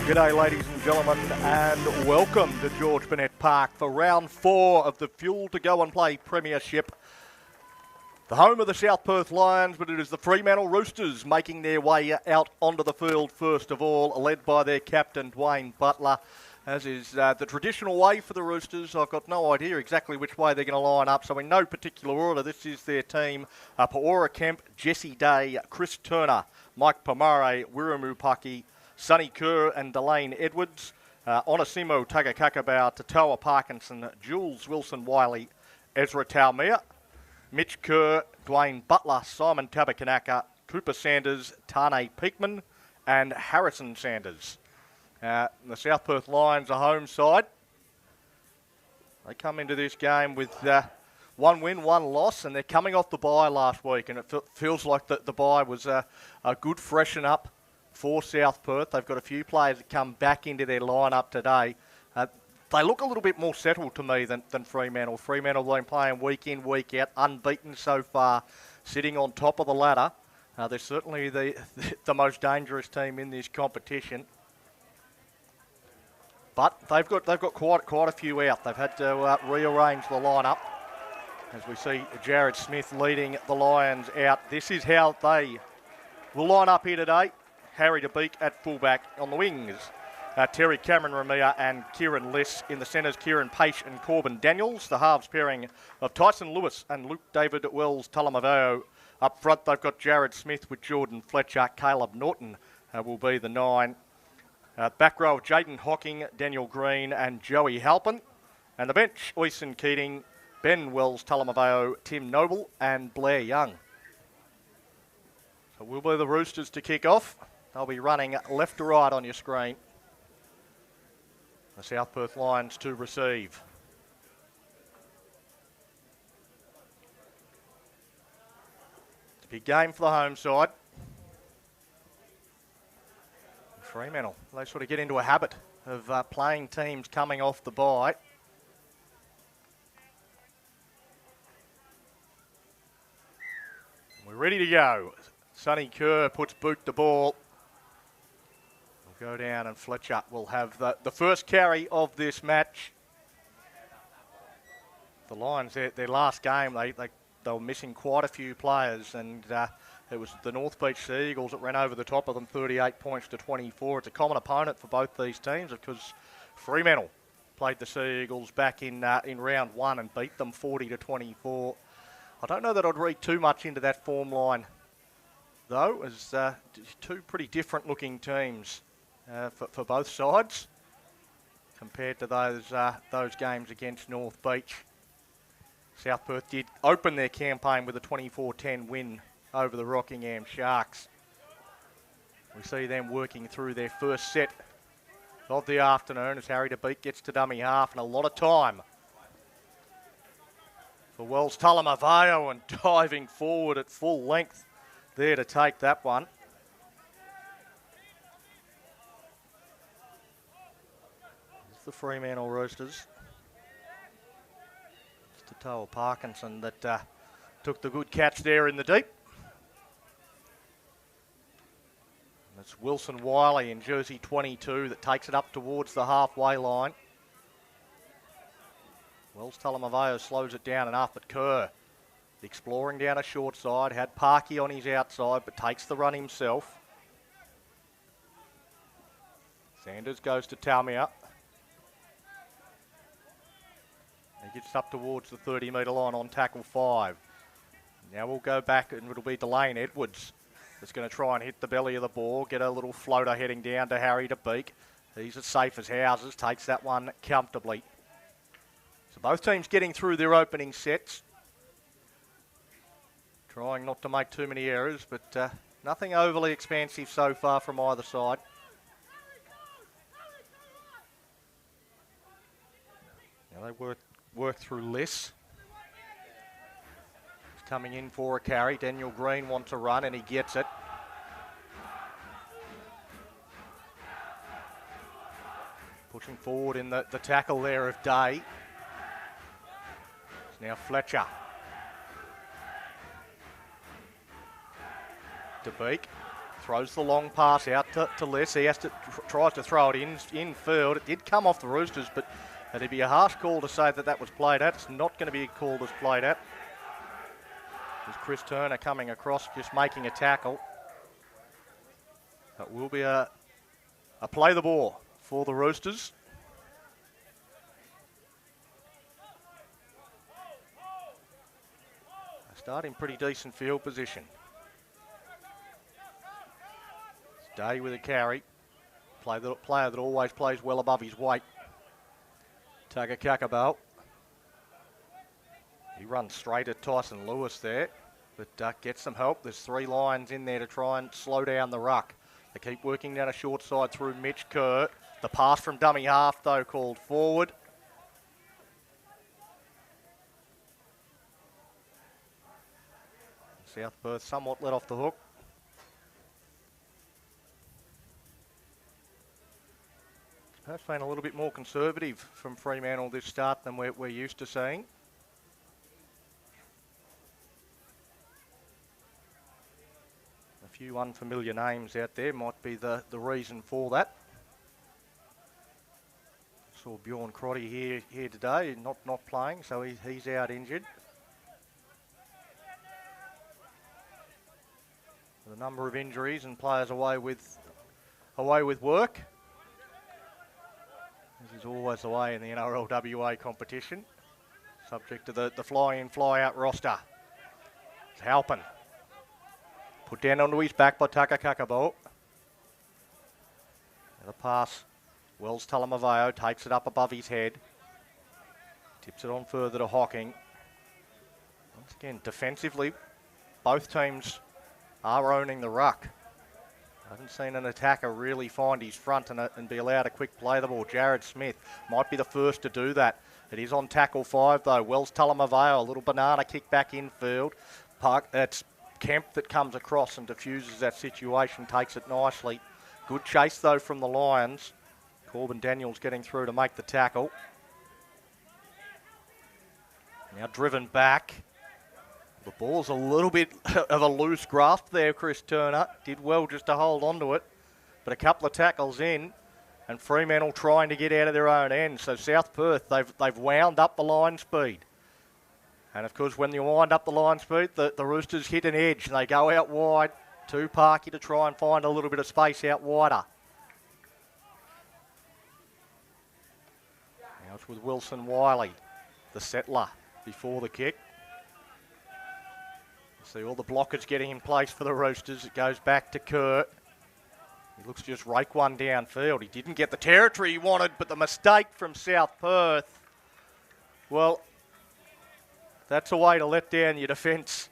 G'day ladies and gentlemen, and welcome to George Burnett Park for round 4 of the Fuel to Go and Play Premiership. The home of the South Perth Lions, but it is the Fremantle Roosters making their way out onto the field first of all, led by their captain Dwayne Butler, as is the traditional way for the Roosters. I've got no idea exactly which way they're going to line up, so in no particular order, this is their team. Paora Kemp, Jesse Day, Chris Turner, Mike Pomare, Wiramu Paki, Sonny Kerr and Delane Edwards, Onesimo Tagakakabau, Tatoa Parkinson, Jules Wilson-Wiley, Ezra Taumea, Mitch Kerr, Dwayne Butler, Simon Tabakanaka, Cooper Sanders, Tane Peakman and Harrison Sanders. The South Perth Lions are home side. They come into this game with 1 win, 1 loss, and they're coming off the bye last week, and it feels like the bye was a good freshen up for South Perth. They've got a few players that come back into their lineup today. They look a little bit more settled to me than Fremantle. Fremantle have been playing week in, week out, unbeaten so far, sitting on top of the ladder. They're certainly the most dangerous team in this competition. But they've got quite a few out. They've had to rearrange the lineup. As we see Jared Smith leading the Lions out. This is how they will line up here today. Harry DeBeek at fullback. On the wings, Terry Cameron Ramia and Kieran Liss. In the centres, Kieran Paish and Corbin Daniels. The halves pairing of Tyson Lewis and Luke David Wells Talamaveo. Up front, they've got Jared Smith with Jordan Fletcher. Caleb Norton will be the 9. Back row of Jaden Hocking, Daniel Green and Joey Halpin. And the bench, Oisin Keating, Ben Wells Talamaveo, Tim Noble and Blair Young. So will be the Roosters to kick off. They'll be running left to right on your screen. The South Perth Lions to receive. It's a big game for the home side. Fremantle, they sort of get into a habit of playing teams coming off the bye. We're ready to go. Sonny Kerr puts boot to ball. Go down and Fletcher will have the first carry of this match. The Lions, their last game, they were missing quite a few players, and it was the North Beach Sea Eagles that ran over the top of them 38 points to 24. It's a common opponent for both these teams because Fremantle played the Sea Eagles back in round 1 and beat them 40 to 24. I don't know that I'd read too much into that form line, though, as two pretty different looking teams. For both sides, compared to those games against North Beach. South Perth did open their campaign with a 24-10 win over the Rockingham Sharks. We see them working through their first set of the afternoon as Harry DeBeek gets to dummy half, and a lot of time for Wells Talamaveo, and diving forward at full length there to take that one. The Fremantle Roosters. It's Tatoa Parkinson that took the good catch there in the deep. And it's Wilson Wiley in jersey 22 that takes it up towards the halfway line. Wells Talamaveo slows it down enough, but Kerr exploring down a short side, had Parky on his outside, but takes the run himself. Sanders goes to Taumea. He gets up towards the 30-metre line on tackle 5. Now we'll go back and it'll be Delane Edwards that's going to try and hit the belly of the ball, get a little floater heading down to Harry DeBeek. He's as safe as houses, takes that one comfortably. So both teams getting through their opening sets. Trying not to make too many errors, but nothing overly expansive so far from either side. Now they work through Liss. He's coming in for a carry. Daniel Green wants a run and he gets it. Pushing forward in the tackle there of Day. It's now Fletcher. DeBeek Throws the long pass out to Les. He tries to throw it in field. It did come off the Roosters, but it'd be a harsh call to say that was played at. It's not going to be called as played at. There's Chris Turner coming across, just making a tackle. It will be a play the ball for the Roosters. Starting pretty decent field position. Day with a carry. Player that always plays well above his weight. Tugga Kakabo. He runs straight at Tyson Lewis there, but gets some help. There's 3 lines in there to try and slow down the ruck. They keep working down a short side through Mitch Kerr. The pass from dummy half, though, called forward. South Perth somewhat let off the hook. Perhaps been a little bit more conservative from Fremantle this start than we're used to seeing. A few unfamiliar names out there might be the reason for that. Saw Bjorn Crotty here today, not playing, so he's out injured. The number of injuries and players away with work. This is always the way in the NRL WA competition. Subject to the fly-in, fly-out roster. It's Halpin. Put down onto his back by Tugga Kakabo. The pass. Wells Talamaveo takes it up above his head. Tips it on further to Hocking. Once again, defensively, both teams are owning the ruck. I haven't seen an attacker really find his front and be allowed a quick play the ball. Jared Smith might be the first to do that. It is on tackle 5 though. Wells Talamaveo, a little banana kick back infield. It's Kemp that comes across and diffuses that situation, takes it nicely. Good chase though from the Lions. Corbin Daniels getting through to make the tackle. Now driven back. The ball's a little bit of a loose grasp there, Chris Turner. Did well just to hold on to it. But a couple of tackles in, and Fremantle trying to get out of their own end. So South Perth, they've wound up the line speed. And of course, when you wind up the line speed, the Roosters hit an edge, and they go out wide to Parky to try and find a little bit of space out wider. Now it's with Wilson Wiley, the settler, before the kick. See all the blockers getting in place for the Roosters. It goes back to Kurt. He looks to just rake one downfield. He didn't get the territory he wanted, but the mistake from South Perth, well, that's a way to let down your defence.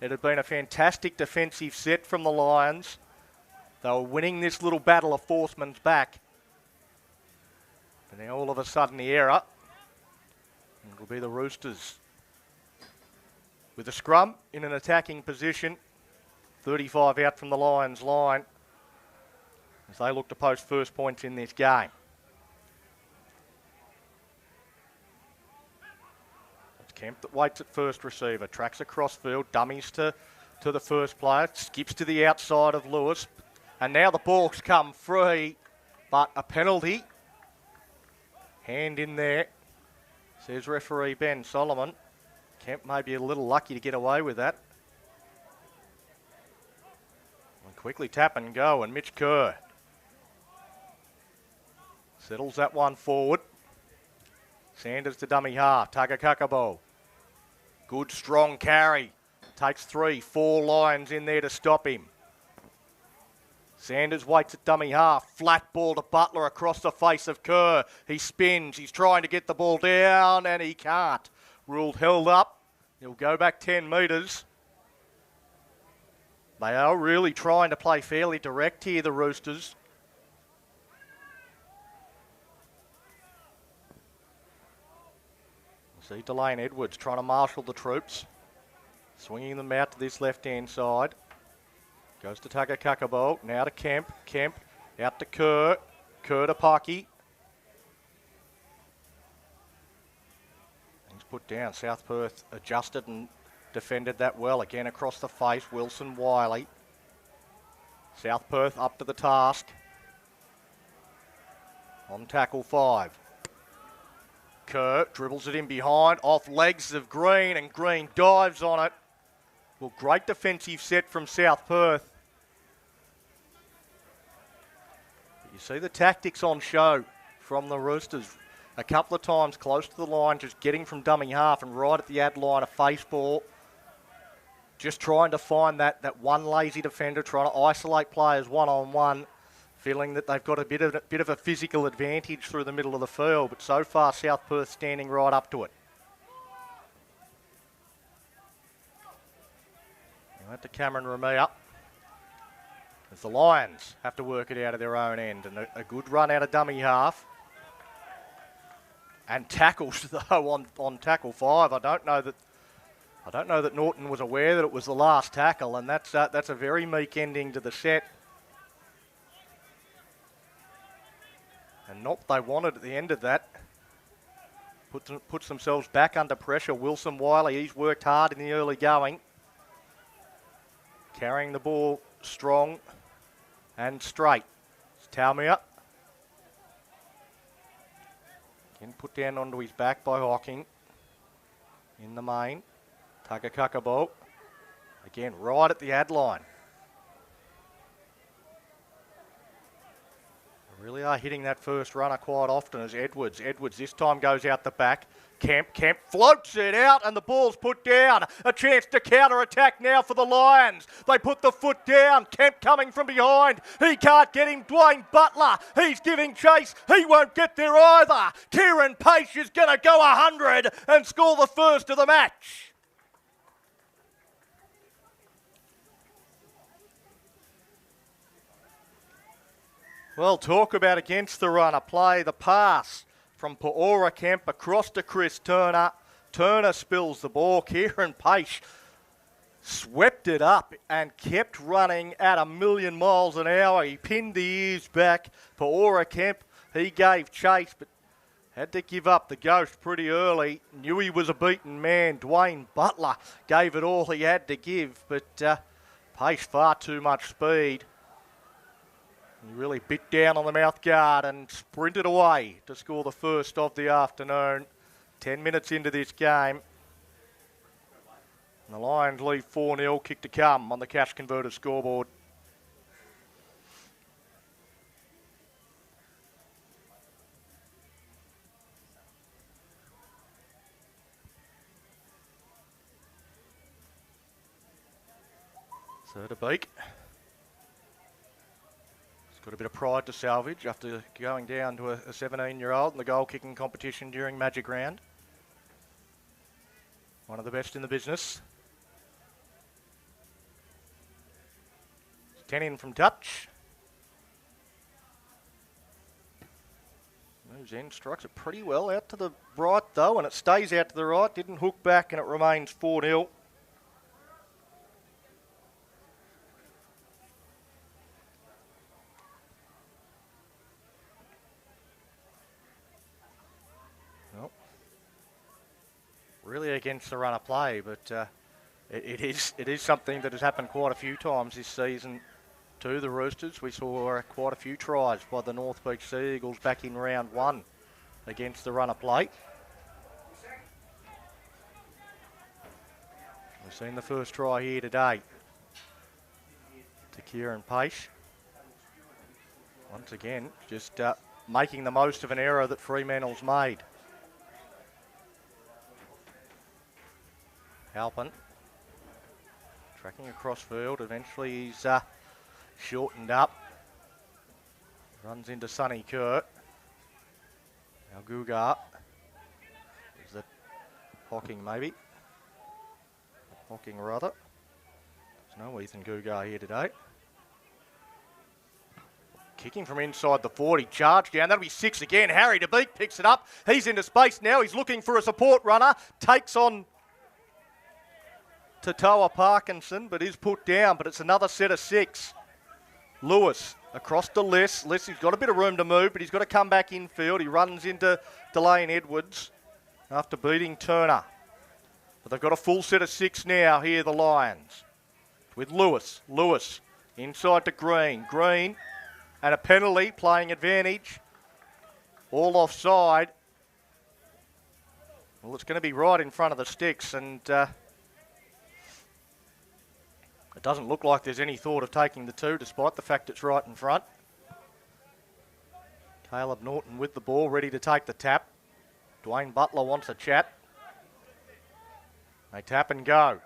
It had been a fantastic defensive set from the Lions. They were winning this little battle of Forceman's back. But now all of a sudden the error. It'll be the Roosters. With a scrum in an attacking position, 35 out from the Lions line as they look to post first points in this game. It's Kemp that waits at first receiver, tracks across field, dummies to the first player, skips to the outside of Lewis, and now the ball's come free, but a penalty. Hand in there, says referee Ben Solomon. Kemp may be a little lucky to get away with that. And quickly tap and go, and Mitch Kerr settles that one forward. Sanders to dummy half, Tugga Kakabo. Good strong carry. Takes 3, 4 Lions in there to stop him. Sanders waits at dummy half. Flat ball to Butler across the face of Kerr. He spins. He's trying to get the ball down and he can't. Ruled held up. He'll go back 10 metres. They are really trying to play fairly direct here, the Roosters. See Delane Edwards trying to marshal the troops. Swinging them out to this left-hand side. Goes to Tugga Kakabo. Now to Kemp. Kemp out to Kerr. Kerr to Parky. He's put down. South Perth adjusted and defended that well. Again across the face. Wilson Wiley. South Perth up to the task. On tackle 5. Kerr dribbles it in behind, off legs of Green, and Green dives on it. Well, great defensive set from South Perth. You see the tactics on show from the Roosters. A couple of times close to the line, just getting from dummy half and right at the ad line, a face ball. Just trying to find that one lazy defender, trying to isolate players one-on-one, feeling that they've got a bit of a physical advantage through the middle of the field. But so far, South Perth standing right up to it. Out to Cameron Ramea. As the Lions have to work it out of their own end. And a good run out of dummy half. And tackles, though, on tackle 5. I don't know that Norton was aware that it was the last tackle, and that's a very meek ending to the set. And not what they wanted at the end of that. Puts themselves back under pressure. Wilson Wiley, he's worked hard in the early going. Carrying the ball strong and straight. It's Taumia. Again, put down onto his back by Hawking. In the main. Takakakabo. Again, right at the ad line. They really are hitting that first runner quite often as Edwards. Edwards this time goes out the back. Kemp floats it out and the ball's put down. A chance to counter-attack now for the Lions. They put the foot down. Kemp coming from behind. He can't get him. Dwayne Butler, he's giving chase. He won't get there either. Kieran Paish is going to go 100 and score the first of the match. Well, talk about against the runner play. The pass from Paora Kemp across to Chris Turner. Turner spills the ball. Kieran Paish swept it up and kept running at 1,000,000 miles an hour. He pinned the ears back. Paora Kemp, he gave chase, but had to give up the ghost pretty early. Knew he was a beaten man. Dwayne Butler gave it all he had to give, but Paish far too much speed. He really bit down on the mouth guard and sprinted away to score the first of the afternoon. 10 minutes into this game. And the Lions lead 4-0, kick to come on the Cash Converter scoreboard. So to Beak. Got a bit of pride to salvage after going down to a 17-year-old in the goal-kicking competition during Magic Round. One of the best in the business. 10 in from touch. Moves in, strikes it pretty well out to the right though, and it stays out to the right. Didn't hook back, and it remains 4-0. Really against the run of play, but it is something that has happened quite a few times this season to the Roosters. We saw quite a few tries by the North Beach Sea Eagles back in round 1 against the run of play. We've seen the first try here today to Kieran Paish. Once again, just making the most of an error that Fremantle's made. Halpin tracking across field. Eventually he's shortened up. Runs into Sonny Kerr. Now Gugar. Is that Hawking maybe? Hawking rather. There's no Ethan Gugar here today. Kicking from inside the 40, charge down. That'll be 6 again. Harry DeBeek picks it up. He's into space now. He's looking for a support runner. Takes on Tatoa Parkinson, but is put down. But it's another set of 6. Lewis across to Les. Les, he's got a bit of room to move, but he's got to come back infield. He runs into Delane Edwards after beating Turner. But they've got a full set of 6 now here, the Lions. With Lewis. Lewis Inside to Green. Green and a penalty, playing advantage. All offside. Well, it's going to be right in front of the sticks, and it doesn't look like there's any thought of taking the two, despite the fact it's right in front. Caleb Norton with the ball, ready to take the tap. Dwayne Butler wants a chat. They tap and go.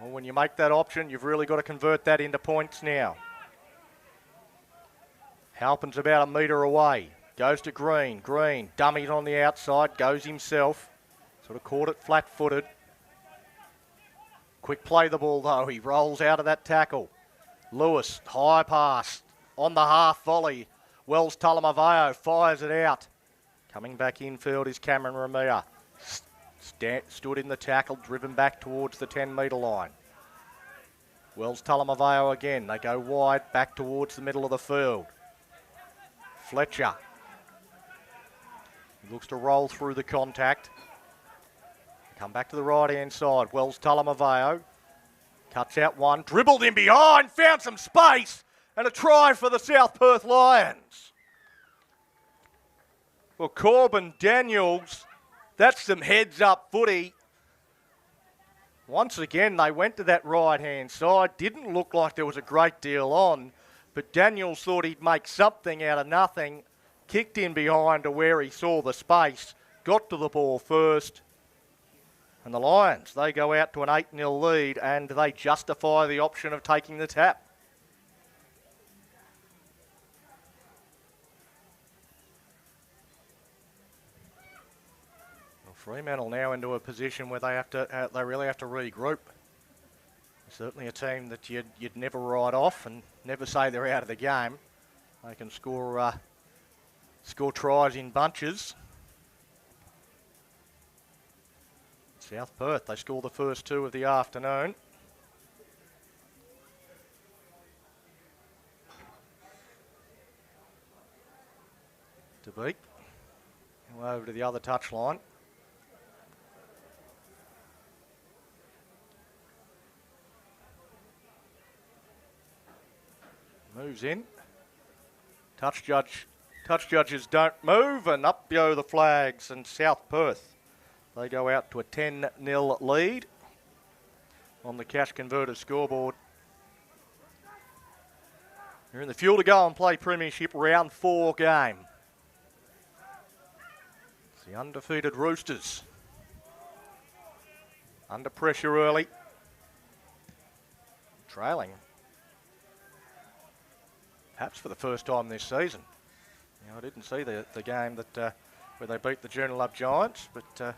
Well, when you make that option, you've really got to convert that into points now. Halpin's about a metre away. Goes to Green. Green, dummies on the outside, goes himself. Sort of caught it flat-footed. Quick play the ball, though. He rolls out of that tackle. Lewis, high pass on the half volley. Wells Talamaveo fires it out. Coming back infield is Cameron Ramia. Stood in the tackle, driven back towards the 10-metre line. Wells Talamaveo again. They go wide, back towards the middle of the field. Fletcher. He looks to roll through the contact. Come back to the right-hand side. Wells Talamaveo. Cuts out one. Dribbled in behind. Found some space. And a try for the South Perth Lions. Well, Corbin Daniels, that's some heads-up footy. Once again, they went to that right-hand side. Didn't look like there was a great deal on, but Daniels thought he'd make something out of nothing. Kicked in behind to where he saw the space. Got to the ball first. And the Lions, they go out to an 8-0 lead, and they justify the option of taking the tap. Well, Fremantle now into a position where they really have to regroup. Certainly a team that you'd never write off and never say they're out of the game. They can score tries in bunches. South Perth, they score the first two of the afternoon. To beat. Over to the other touchline. Moves in. Touch judges don't move, and up go the flags, and South Perth, they go out to a 10-0 lead on the Cash Converter scoreboard. They're in the Fuel to Go and Play Premiership Round 4 game. It's the undefeated Roosters. Under pressure early. Trailing. Perhaps for the first time this season. You know, I didn't see the game that where they beat the Joondalup Giants, but I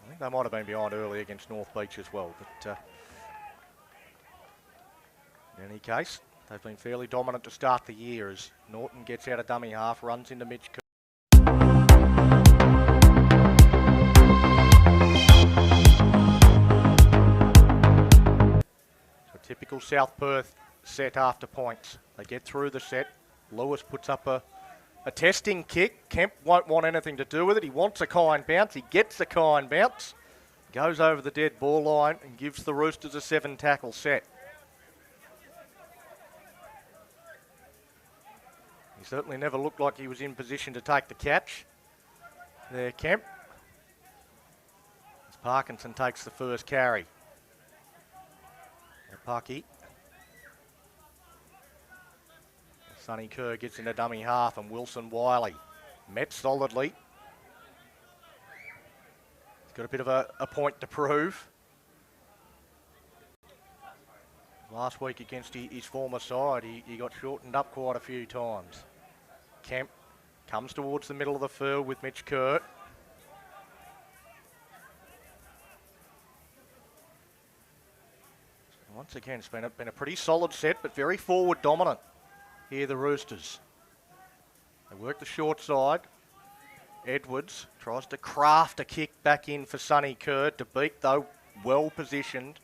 think they might have been behind early against North Beach as well. But in any case, they've been fairly dominant to start the year as Norton gets out of dummy half, runs into Mitch. So typical South Perth set after points. They get through the set. Lewis puts up a testing kick. Kemp won't want anything to do with it. He wants a kind bounce. He gets a kind bounce. Goes over the dead ball line and gives the Roosters a 7-tackle set. He certainly never looked like he was in position to take the catch. There, Kemp. As Parkinson takes the first carry. Parky. Sonny Kerr gets into dummy half, and Wilson Wiley met solidly. He's got a bit of a point to prove. Last week against his former side, he got shortened up quite a few times. Kemp comes towards the middle of the field with Mitch Kerr. Once again, it's been a pretty solid set, but very forward dominant here, the Roosters. They work the short side. Edwards tries to craft a kick back in for Sonny Kerr. To beat, though, well positioned.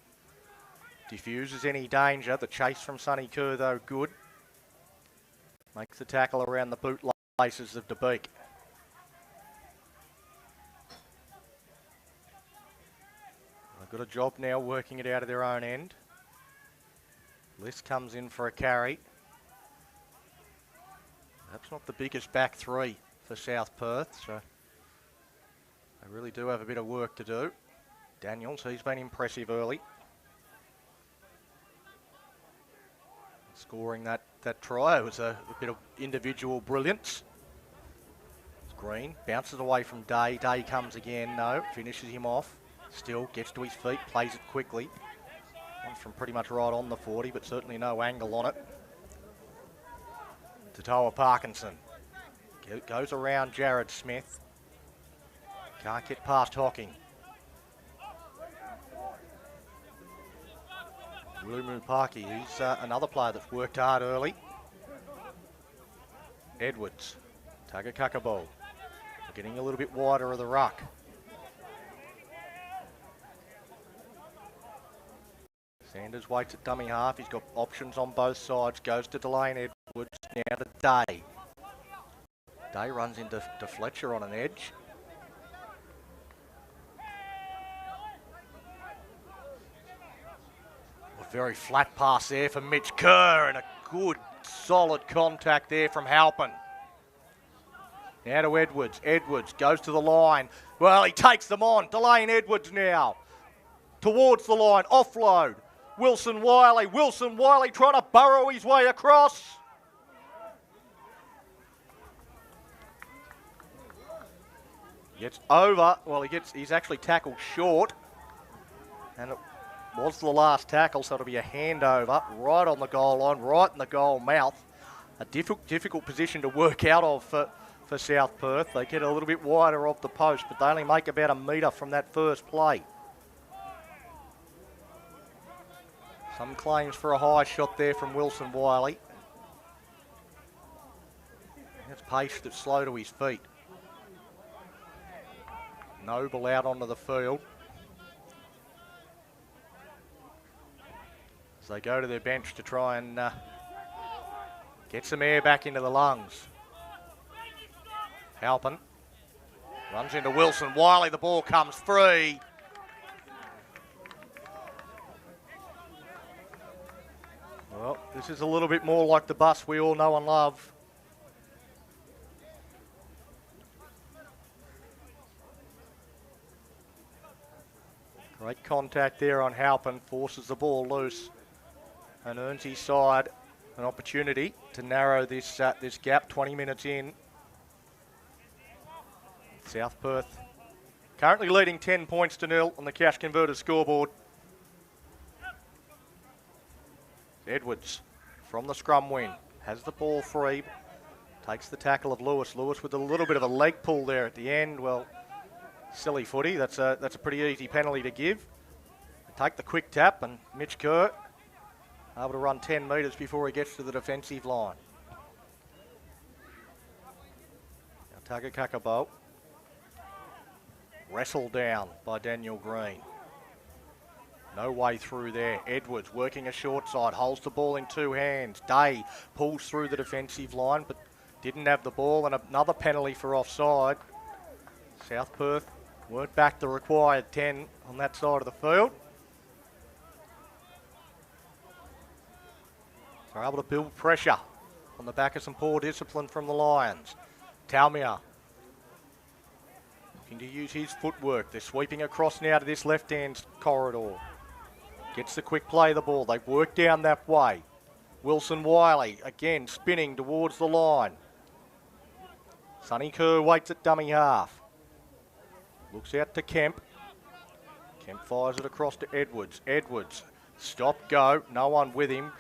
Diffuses any danger. The chase from Sonny Kerr, though, good. Makes the tackle around the boot laces of DeBeek. They've got a job now working it out of their own end. List comes in for a carry. Perhaps not the biggest back three for South Perth, so they really do have a bit of work to do. Daniels, he's been impressive early. Scoring that try was a bit of individual brilliance. Green bounces away from Day. Day comes again, no, finishes him off. Still gets to his feet, plays it quickly. One from pretty much right on the 40, but certainly no angle on it. Tatoa Parkinson goes around Jared Smith. Can't get past Hocking. Lumu Parky, he's another player that's worked hard early. Edwards, Tagakakabo, getting a little bit wider of the ruck. Sanders waits at dummy half. He's got options on both sides. Goes to Delane Edwards. Now to Day. Day runs into Fletcher on an edge. A very flat pass there for Mitch Kerr, and a good solid contact there from Halpin. Now to Edwards. Edwards goes to the line. Well, he takes them on. Delane Edwards now. Towards the line. Offload. Wilson Wiley. Wilson Wiley trying to burrow his way across. Gets over. Well, he's actually tackled short. And it was the last tackle, so it'll be a handover right on the goal line, right in the goal mouth. A difficult position to work out of for South Perth. They get a little bit wider off the post, but they only make about a metre from that first play. Some claims for a high shot there from Wilson Wiley. That's pace that's slow to his feet. Noble out onto the field. As they go to their bench to try and get some air back into the lungs. Halpin runs into Wilson Wiley. The ball comes free. Well, this is a little bit more like the bus we all know and love. Great contact there on Halpin, forces the ball loose and earns his side an opportunity to narrow this gap 20 minutes in. South Perth currently leading 10 points to 0 on the Cash Converter scoreboard. Edwards from the scrum win, has the ball free, takes the tackle of Lewis. Lewis with a little bit of a leg pull there at the end. Well, silly footy. That's a pretty easy penalty to give. Take the quick tap, and Mitch Kerr able to run 10 metres before he gets to the defensive line. Now Tagakakabo wrestled down by Daniel Green. No way through there. Edwards working a short side, holds the ball in two hands. Day pulls through the defensive line, but didn't have the ball, and another penalty for offside. South Perth weren't back the required 10 on that side of the field. They're able to build pressure on the back of some poor discipline from the Lions. Taumia looking to use his footwork. They're sweeping across now to this left-hand corridor. Gets the quick play of the ball. They've worked down that way. Wilson Wiley again spinning towards the line. Sonny Kerr waits at dummy half. Looks out to Kemp. Kemp fires it across to Edwards. Edwards, stop, go. No one with him.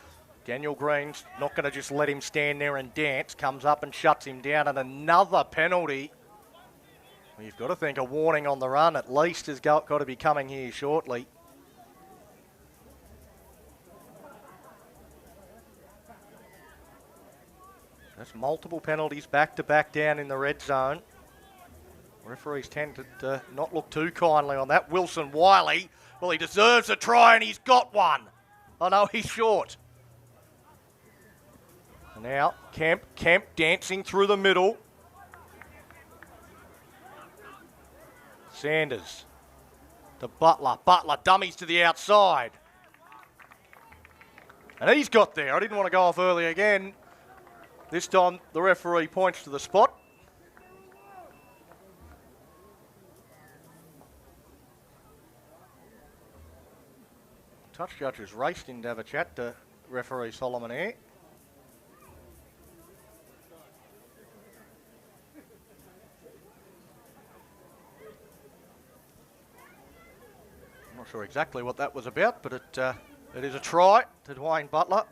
Daniel Green's not going to just let him stand there and dance. Comes up and shuts him down, and another penalty. Well, you've got to think a warning on the run at least has got to be coming here shortly. That's multiple penalties back-to-back down in the red zone. Referees tend to not look too kindly on that. Wilson Wiley, well, he deserves a try, and he's got one. Oh, no, he's short. And now, Kemp dancing through the middle. Sanders to Butler. Butler dummies to the outside. And he's got there. I didn't want to go off early again. This time the referee points to the spot. Touch judges raced in to have a chat to referee Solomon here. I'm not sure exactly what that was about, but it is a try to Dwayne Butler.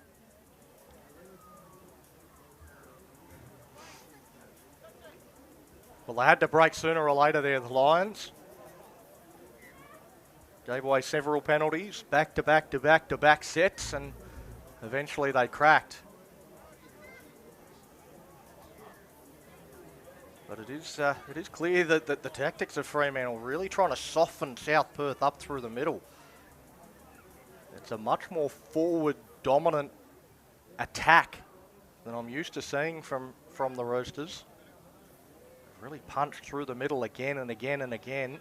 Well, they had to break sooner or later there, the Lions. Gave away several penalties, back-to-back sets, and eventually they cracked. But it is clear that the tactics of Fremantle really trying to soften South Perth up through the middle. It's a much more forward dominant attack than I'm used to seeing from the Roosters. Really punched through the middle again and again and again.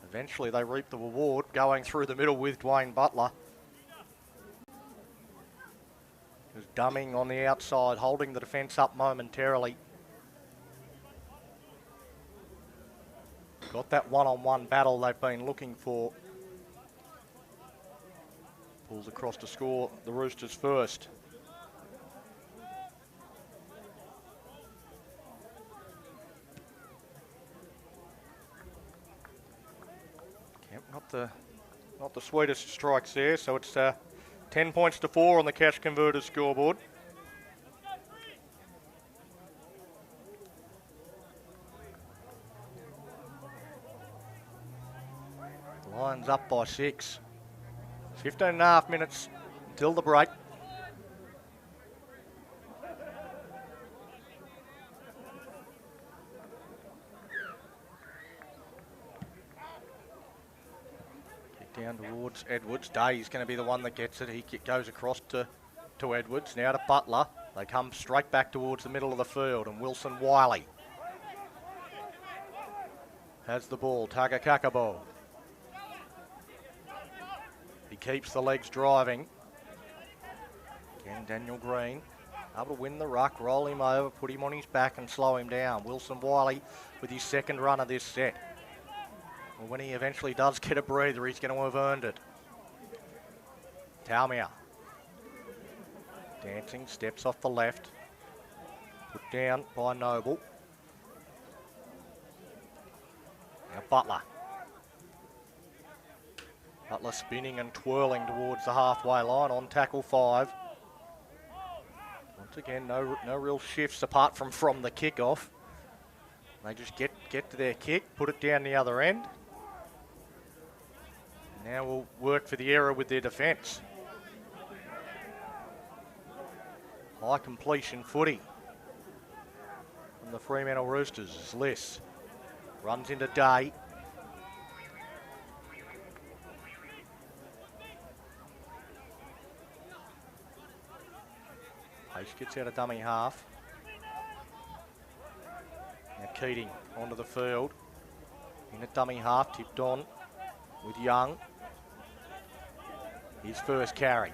Eventually they reap the reward going through the middle with Dwayne Butler. Who's dumming on the outside, holding the defence up momentarily. Got that one-on-one battle they've been looking for. Pulls across to score the Roosters first. Not the sweetest strikes there, so it's 10 points to 4 on the Cash Converters scoreboard. Lions up by 6. 15 and a half minutes until the break. Down towards Edwards. Day's going to be the one that gets it. He goes across to Edwards. Now to Butler. They come straight back towards the middle of the field. And Wilson Wiley has the ball. Tagakakabo. He keeps the legs driving. Again, Daniel Green able to win the ruck, roll him over, put him on his back and slow him down. Wilson Wiley with his second run of this set. Well, when he eventually does get a breather, he's going to have earned it. Taumia. Dancing, steps off the left. Put down by Noble. Now Butler. Butler spinning and twirling towards the halfway line on tackle 5. Once again, no real shifts apart from the kickoff. They just get to their kick, put it down the other end. Now we'll work for the error with their defence. High completion footy from the Fremantle Roosters is Liss. Runs into Day. Pace gets out of dummy half. Now Keating onto the field. In a dummy half, tipped on with Young. His first carry.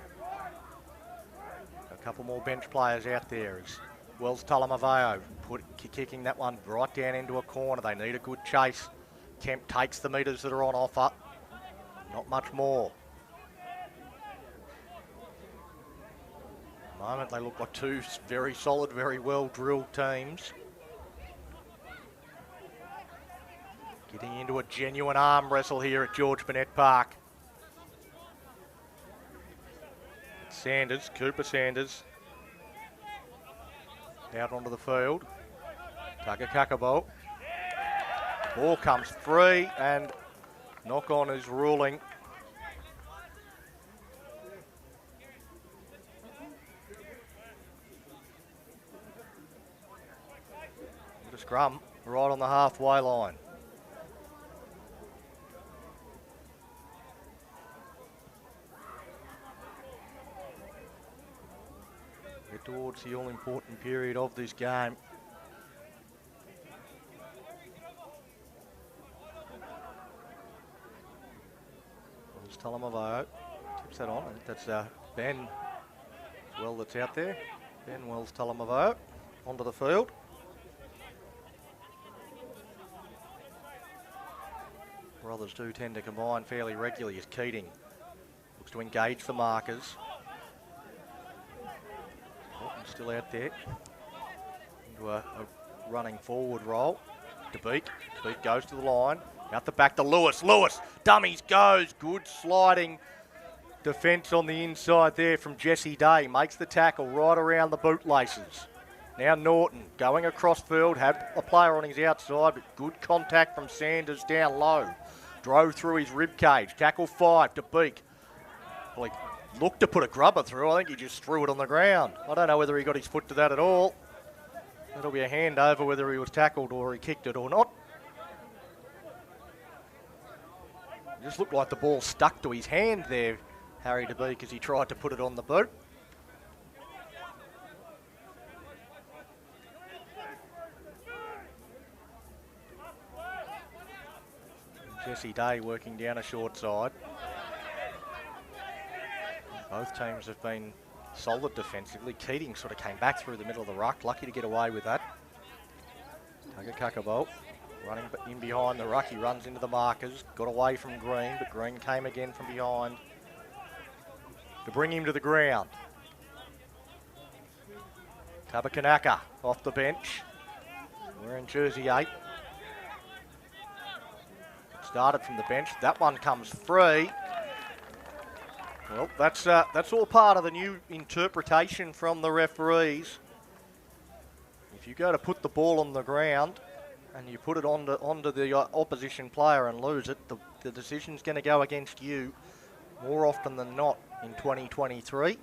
A couple more bench players out there as Wells Talamaveo kicking that one right down into a corner. They need a good chase. Kemp takes the metres that are on offer. Not much more. At the moment they look like two very solid, very well drilled teams. Getting into a genuine arm wrestle here at George Burnett Park. Sanders, Cooper Sanders. Out onto the field. Tagakakabo. Ball comes free and knock on is ruling. The scrum right on the halfway line. Towards the all-important period of this game. Talamavao tips that on. I think that's Ben as well that's out there. Ben Wells Talamavao onto the field. Brothers do tend to combine fairly regularly as Keating looks to engage the markers. Horton's still out there into a running forward roll. DeBeek goes to the line. Out the back to Lewis. Lewis, dummies goes. Good sliding defence on the inside there from Jesse Day. Makes the tackle right around the bootlaces. Now Norton going across field. Had a player on his outside, but good contact from Sanders down low. Drove through his rib cage. Tackle 5 to Beak. Well, he looked to put a grubber through. I think he just threw it on the ground. I don't know whether he got his foot to that at all. That'll be a handover whether he was tackled or he kicked it or not. It just looked like the ball stuck to his hand there, Harry DeBeek, as he tried to put it on the boot. Jesse Day working down a short side. Both teams have been solid defensively. Keating sort of came back through the middle of the ruck. Lucky to get away with that. Tagakakabo running in behind the ruck. He runs into the markers. Got away from Green, but Green came again from behind to bring him to the ground. Tabakanaka off the bench. Wearing jersey 8. Started from the bench. That one comes free. Well, that's all part of the new interpretation from the referees. If you go to put the ball on the ground and you put it onto the opposition player and lose it, the decision's going to go against you more often than not in 2023.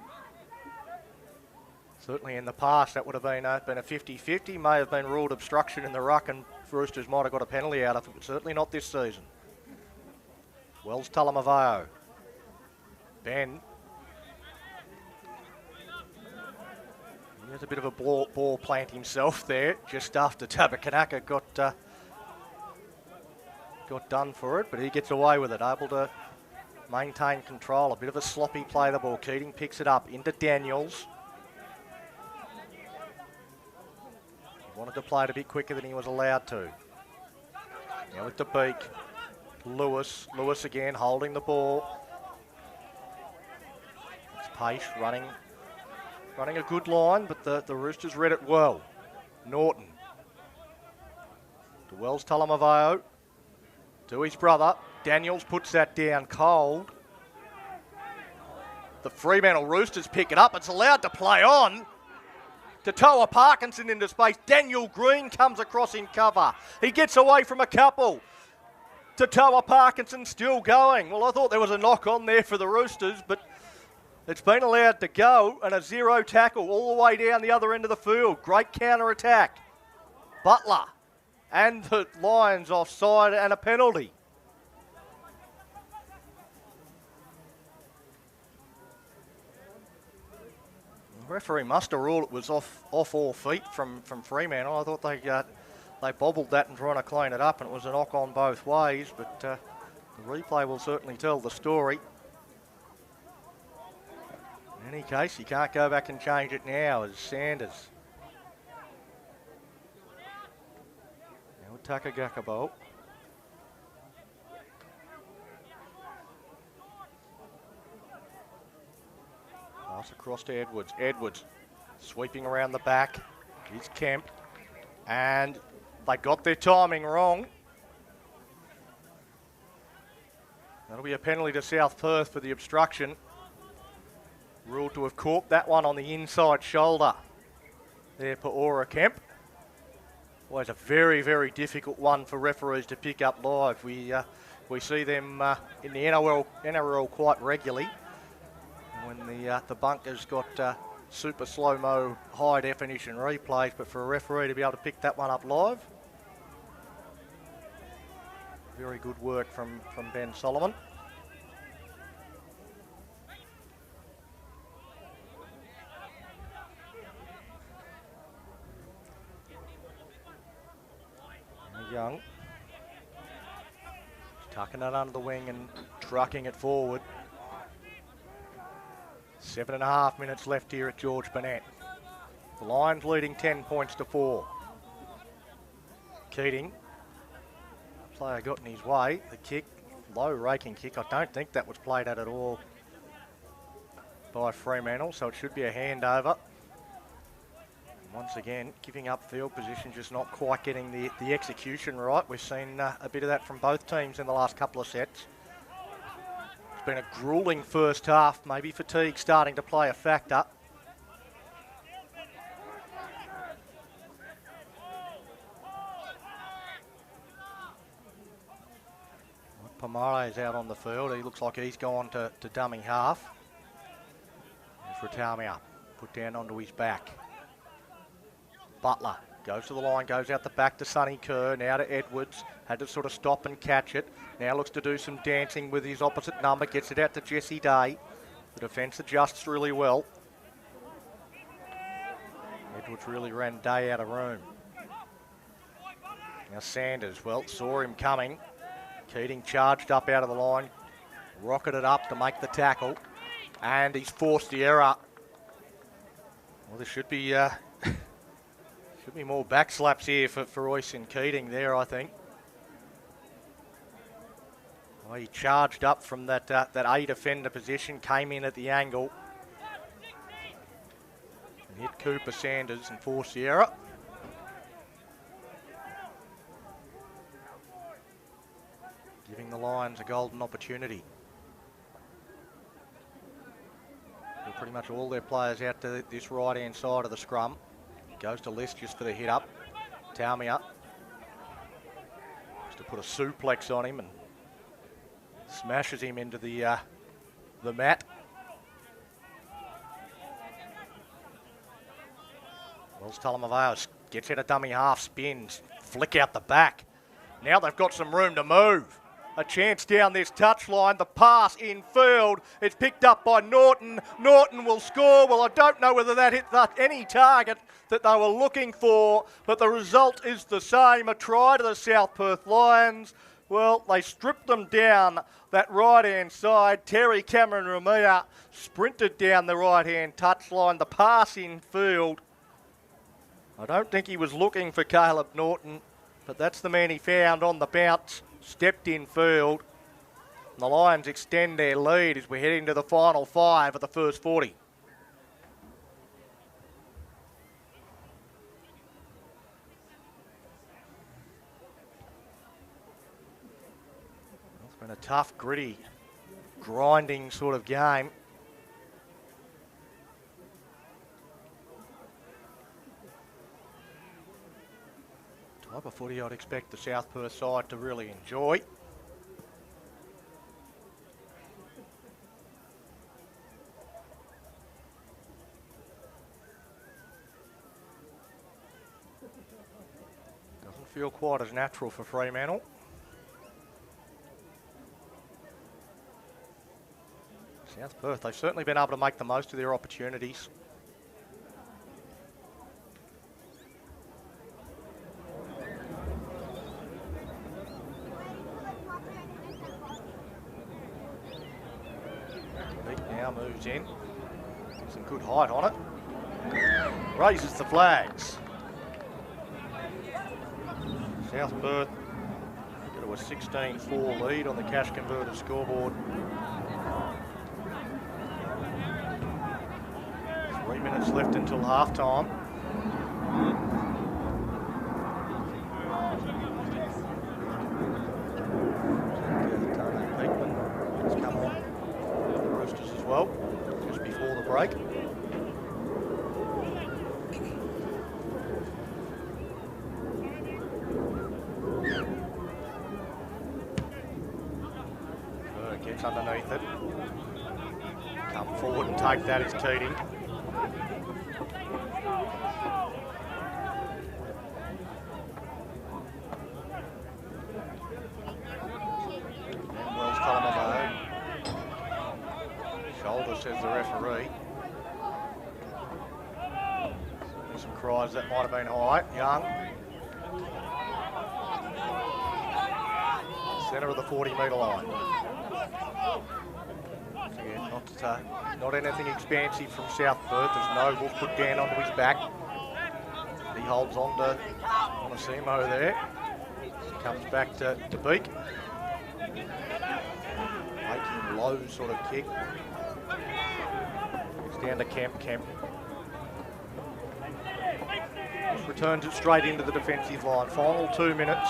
Certainly in the past that would have been a 50-50. May have been ruled obstruction in the ruck and Roosters might have got a penalty out of it, but certainly not this season. Wells Talamavao. Ben. He has a bit of a ball plant himself there, just after Tabakanaka got done for it, but he gets away with it, able to maintain control. A bit of a sloppy play the ball. Keating picks it up into Daniels. He wanted to play it a bit quicker than he was allowed to. Now with the beak. Lewis again holding the ball. It's Pace running a good line, but the Roosters read it well. Norton to Wells Talamavao, to his brother. Daniels puts that down cold. The Fremantle Roosters pick it up. It's allowed to play on. To Toa Parkinson into space. Daniel Green comes across in cover. He gets away from a couple. To Toa Parkinson still going. Well, I thought there was a knock on there for the Roosters, but it's been allowed to go, and a zero tackle all the way down the other end of the field. Great counter attack. Butler and the Lions offside and a penalty. The referee must have ruled it was off all feet from Fremantle. I thought they bobbled that and trying to clean it up, and it was a knock on both ways, but the replay will certainly tell the story. In any case, you can't go back and change it now as Sanders. Now Takagakabo. Pass across to Edwards. Edwards sweeping around the back. Here's Kemp. And they got their timing wrong. That'll be a penalty to South Perth for the obstruction. Ruled to have caught that one on the inside shoulder. There, Paora Kemp. Always a very, very difficult one for referees to pick up live. We see them in the NRL quite regularly. When the bunkers got super slow-mo, high-definition replays, but for a referee to be able to pick that one up live, very good work from Ben Solomon. Young. Tucking it under the wing and trucking it forward. 7.5 minutes left here at George Burnett. The Lions leading 10 points to 4. Keating. Player got in his way. The kick, low raking kick. I don't think that was played at all by Fremantle, so it should be a handover. Once again, giving up field position, just not quite getting the execution right. We've seen a bit of that from both teams in the last couple of sets. It's been a gruelling first half, maybe fatigue starting to play a factor. Pomare's out on the field. He looks like he's gone to dummy half. There's Ratamia, put down onto his back. Butler goes to the line, goes out the back to Sonny Kerr, now to Edwards. Had to sort of stop and catch it. Now looks to do some dancing with his opposite number, gets it out to Jesse Day. The defence adjusts really well. Edwards really ran Day out of room. Now Sanders, well, saw him coming. Keating charged up out of the line, rocketed up to make the tackle, and he's forced the error. Well, there should be more back slaps here for Royce and Keating there, I think. Well, he charged up from that A defender position, came in at the angle, and hit Cooper Sanders and forced the error. Giving the Lions a golden opportunity. With pretty much all their players out to this right-hand side of the scrum. Goes to List just for the hit up. Taumia. Just to put a suplex on him and smashes him into the mat. Wells Talamavao gets out a dummy half, spins, flick out the back. Now they've got some room to move. A chance down this touchline, the pass in field. It's picked up by Norton. Norton will score. Well, I don't know whether that hit any target that they were looking for, but the result is the same. A try to the South Perth Lions. Well, they stripped them down that right-hand side. Terry Cameron Ramia sprinted down the right-hand touchline. The pass in field. I don't think he was looking for Caleb Norton, but that's the man he found on the bounce. Stepped in field. And the Lions extend their lead as we head into the final 5 of the first 40. It's been a tough, gritty, grinding sort of game. Type of footy I'd expect the South Perth side to really enjoy. Doesn't feel quite as natural for Fremantle. South Perth, they've certainly been able to make the most of their opportunities. Moves in, some good height on it, raises the flags. South Perth get to a 16-4 lead on the cash converter scoreboard. 3 minutes left until half time. Has come on the Roosters as well, just before the break. Gets underneath it. Come forward and take that is Keating. And Wells Talamavao. Shoulder, says the referee. There's some cries that might have been high. Young. centre of the 40-metre line. Again, not anything expansive from South Perth. There's no wolf put down onto his back. He holds on to Onasimo there. Comes back to Beak. Making low sort of kick. It's down to Kemp. Just returns it straight into the defensive line. Final 2 minutes.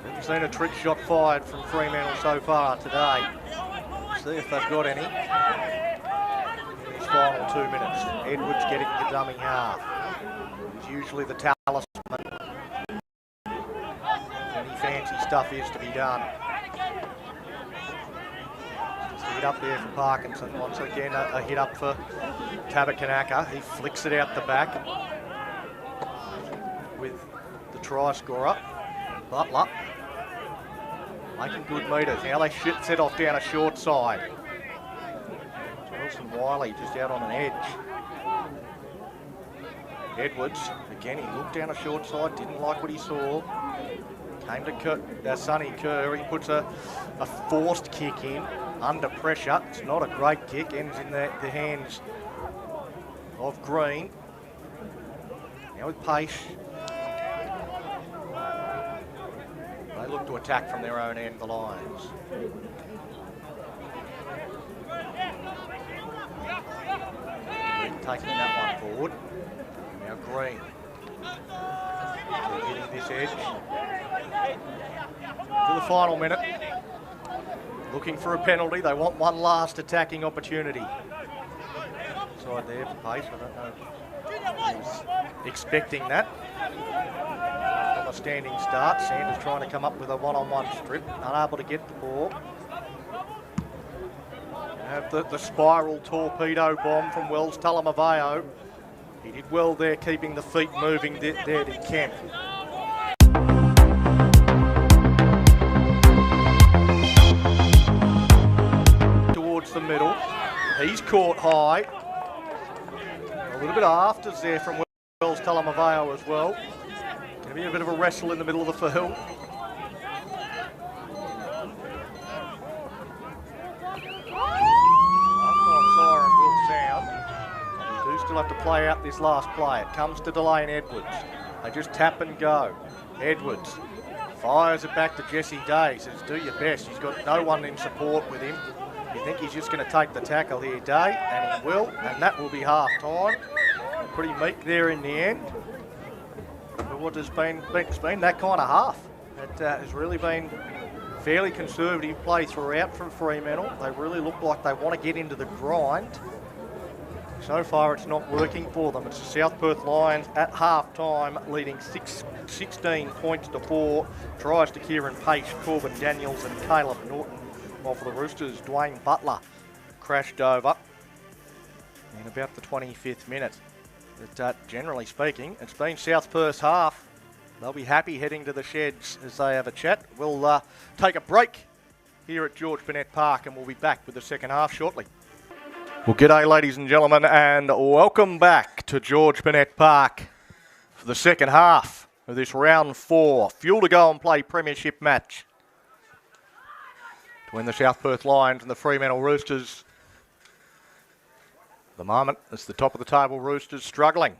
Haven't seen a trick shot fired from Fremantle so far today. See if they've got any. These final 2 minutes. Edwards getting the dummy half. He's usually the talisman. Any fancy stuff is to be done. Just a hit up there for Parkinson. Once again, a hit up for Tabakanaka. He flicks it out the back with the try scorer, Butler. Making good metres. Now they set off down a short side. Wilson Wiley just out on an edge. Edwards, again, he looked down a short side, didn't like what he saw. Came to Sonny Kerr. He puts a forced kick in under pressure. It's not a great kick. Ends in the hands of Green. Now with pace. They look to attack from their own end, the Lions. Taking that one forward. Now Green. Hitting this edge. To the final minute. Looking for a penalty. They want one last attacking opportunity. Side there for pace. I don't know if he was expecting that. On a standing start. Sanders trying to come up with a one-on-one strip. Unable to get the ball. Have the spiral torpedo bomb from Wells Talamaveo. He did well there, keeping the feet moving there to Kemp. Towards the middle. He's caught high. A little bit of afters there from Wells Talamaveo as well. Going to be a bit of a wrestle in the middle of the field. Still have to play out this last play. It comes to Delane Edwards. They just tap and go. Edwards fires it back to Jesse Day. Says, do your best. He's got no one in support with him. You think he's just going to take the tackle here, Day? And he will. And that will be half time. Pretty meek there in the end. But what has been, it's been that kind of half. It has really been fairly conservative play throughout from Fremantle. They really look like they want to get into the grind. So far, it's not working for them. It's the South Perth Lions at half-time, leading 16 points to 4. Tries to Kieran Pace, Corbin Daniels and Caleb Norton. While for the Roosters, Dwayne Butler crashed over in about the 25th minute. But generally speaking, it's been South Perth's half. They'll be happy heading to the sheds as they have a chat. We'll take a break here at George Burnett Park and we'll be back with the second half shortly. Well, g'day ladies and gentlemen, and welcome back to George Burnett Park for the second half of this round 4 Fuel to Go and Play Premiership match between the South Perth Lions and the Fremantle Roosters. At the moment, it's the top of the table Roosters struggling.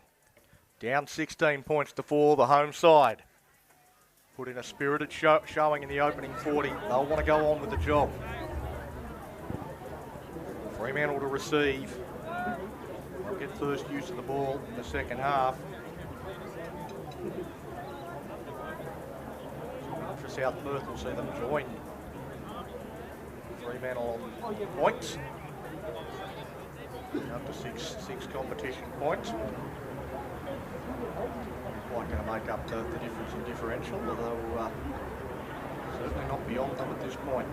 Down 16 points to 4, the home side. Put in a spirited showing in the opening 40. They'll want to go on with the job. Fremantle to receive. They'll get first use of the ball in the second half. For South Perth, we'll see them join Fremantle on points. Up to six competition points. Quite going to make up the difference in differential, although certainly not beyond them at this point.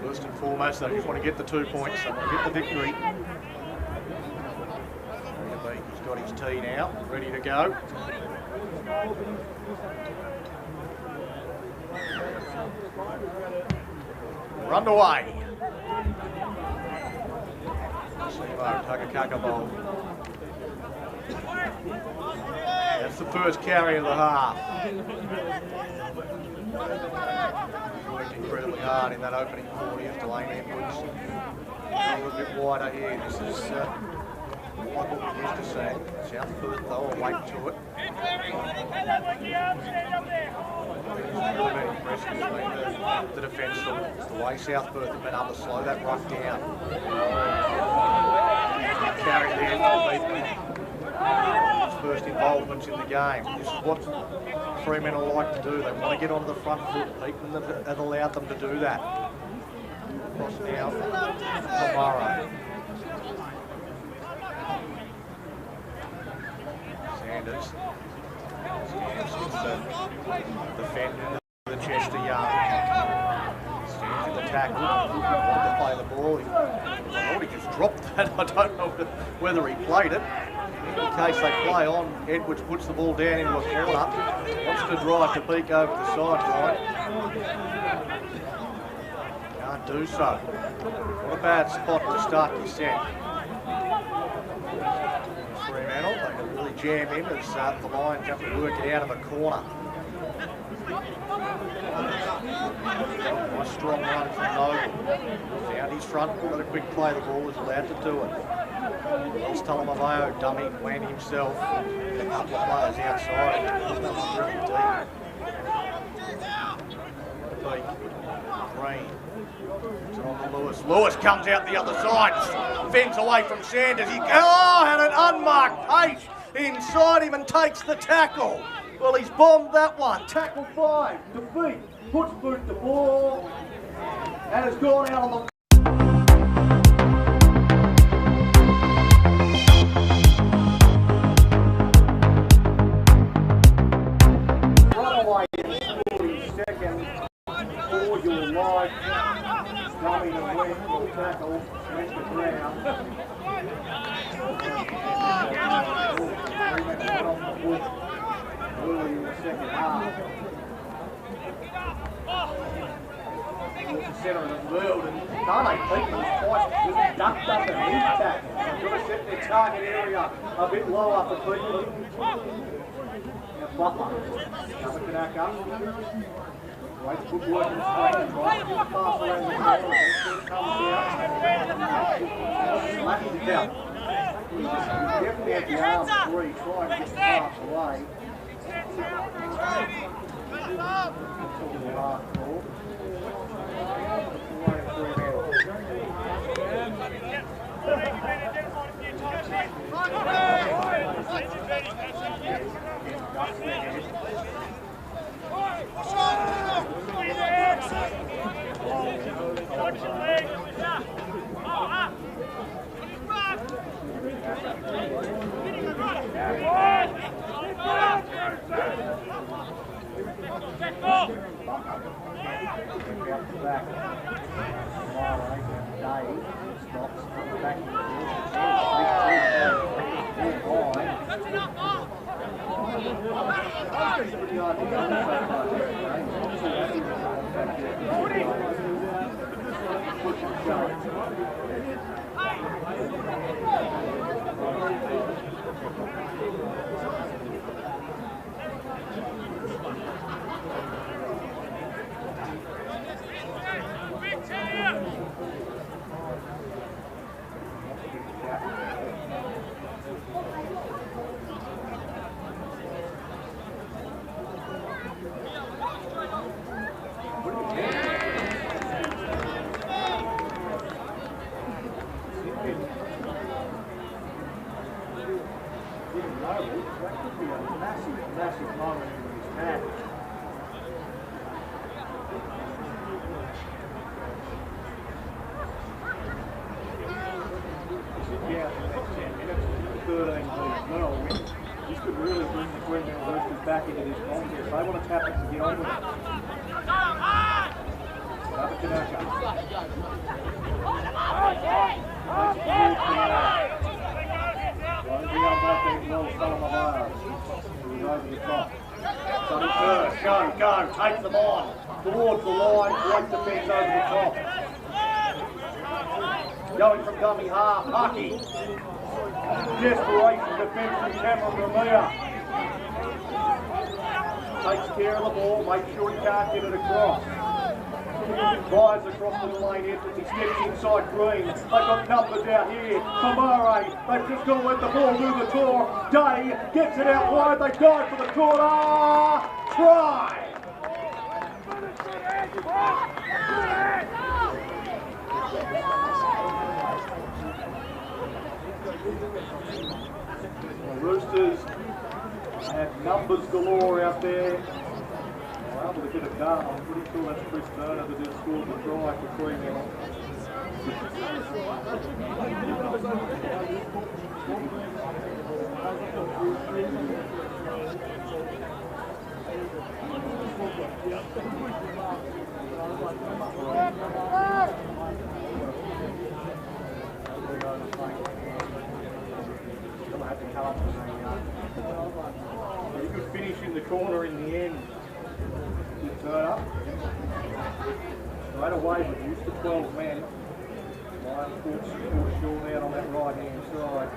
First and foremost, they just want to get the 2 points. They want to get the victory. He's got his tee now, ready to go. We're underway. Simo Takakaka bowl. That's the first carry of the half. Worked incredibly hard in that opening 40 of Delane Edwards. A little bit wider here. This is like what we used to see. South Perth though, awake to it. It's really been impressive between the defence. It's the way South Perth have been able to slow that ruck down. Carry there for his first involvements in the game. This is what Fremantle like to do. They want to get onto the front foot. Beaton have allowed them to do that. Across now for Murray. Sanders. Stands with the defender, the Chester Young. Stands in the tackle. Wanted to play the ball. He just dropped that. I don't know whether he played it. In case they play on, Edwards puts the ball down into a corner. Wants to drive to peek over the sideline. Can't do so. What a bad spot to start your set. Fremantle, they can really jam in as the Lions have to work it out of a corner. Nice strong run from Noble. Found his front, got a quick play, the ball is allowed to do it. Wells Talamaveo dummy, went himself. A couple of players outside. That was really deep. Green. It's on to Lewis. Lewis comes out the other side. Fends away from Sanders. He had an unmarked pace inside him and takes the tackle. Well, he's bombed that one. Tackle 5 to beat. Puts boot the ball. And has gone out on the runaway in 40 seconds for your life. Dummy to win will tackle. Went to ground. Early in the second half. The centre of the world, and Dane Beaton was quite ducked up and intact. They've got to set their target area a bit lower for Beaton. Now Butler, another Kanaka. Great footwork in the straight and right. Pass around the corner. Comes out. Slapping it out. Definitely had the arm free, trying to get the pass away. This could really bring the Fremantle Roosters back into this contest. They want to tap it to get on with it. Go, take them on. Towards the line, great defence over the top. Going from dummy half, Hucky. Desperation defence from Cameron Ramia. Takes care of the ball, makes sure he can't get it across. Fires across the lane entrance, he steps inside Green. They've got numbers out here. Kamare, they've just got to let the ball do the tour. Day gets it out wide, they dive for the corner. Try! The Roosters have numbers galore out there. Well, able to get it done. I'm pretty sure that's Chris Turner that just scored the try for Fremantle. He could finish in the corner in the end. Good turn up. Straight away reduced to 12 men. Lions caught short out on that right hand side.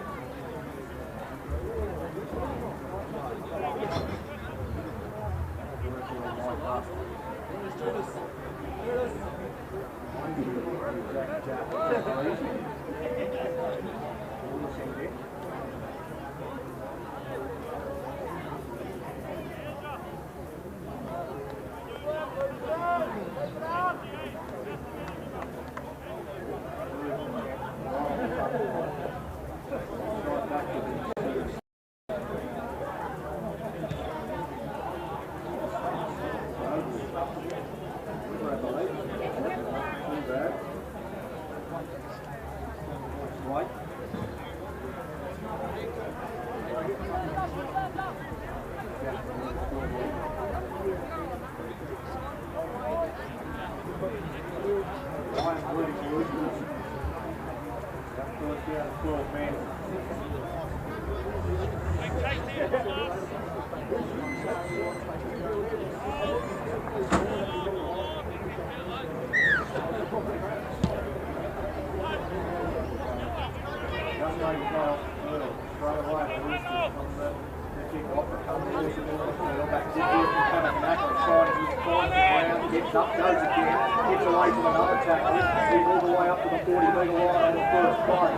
Up goes again, gets away from another tackle, he's all the way up to the 40-metre line on the first play.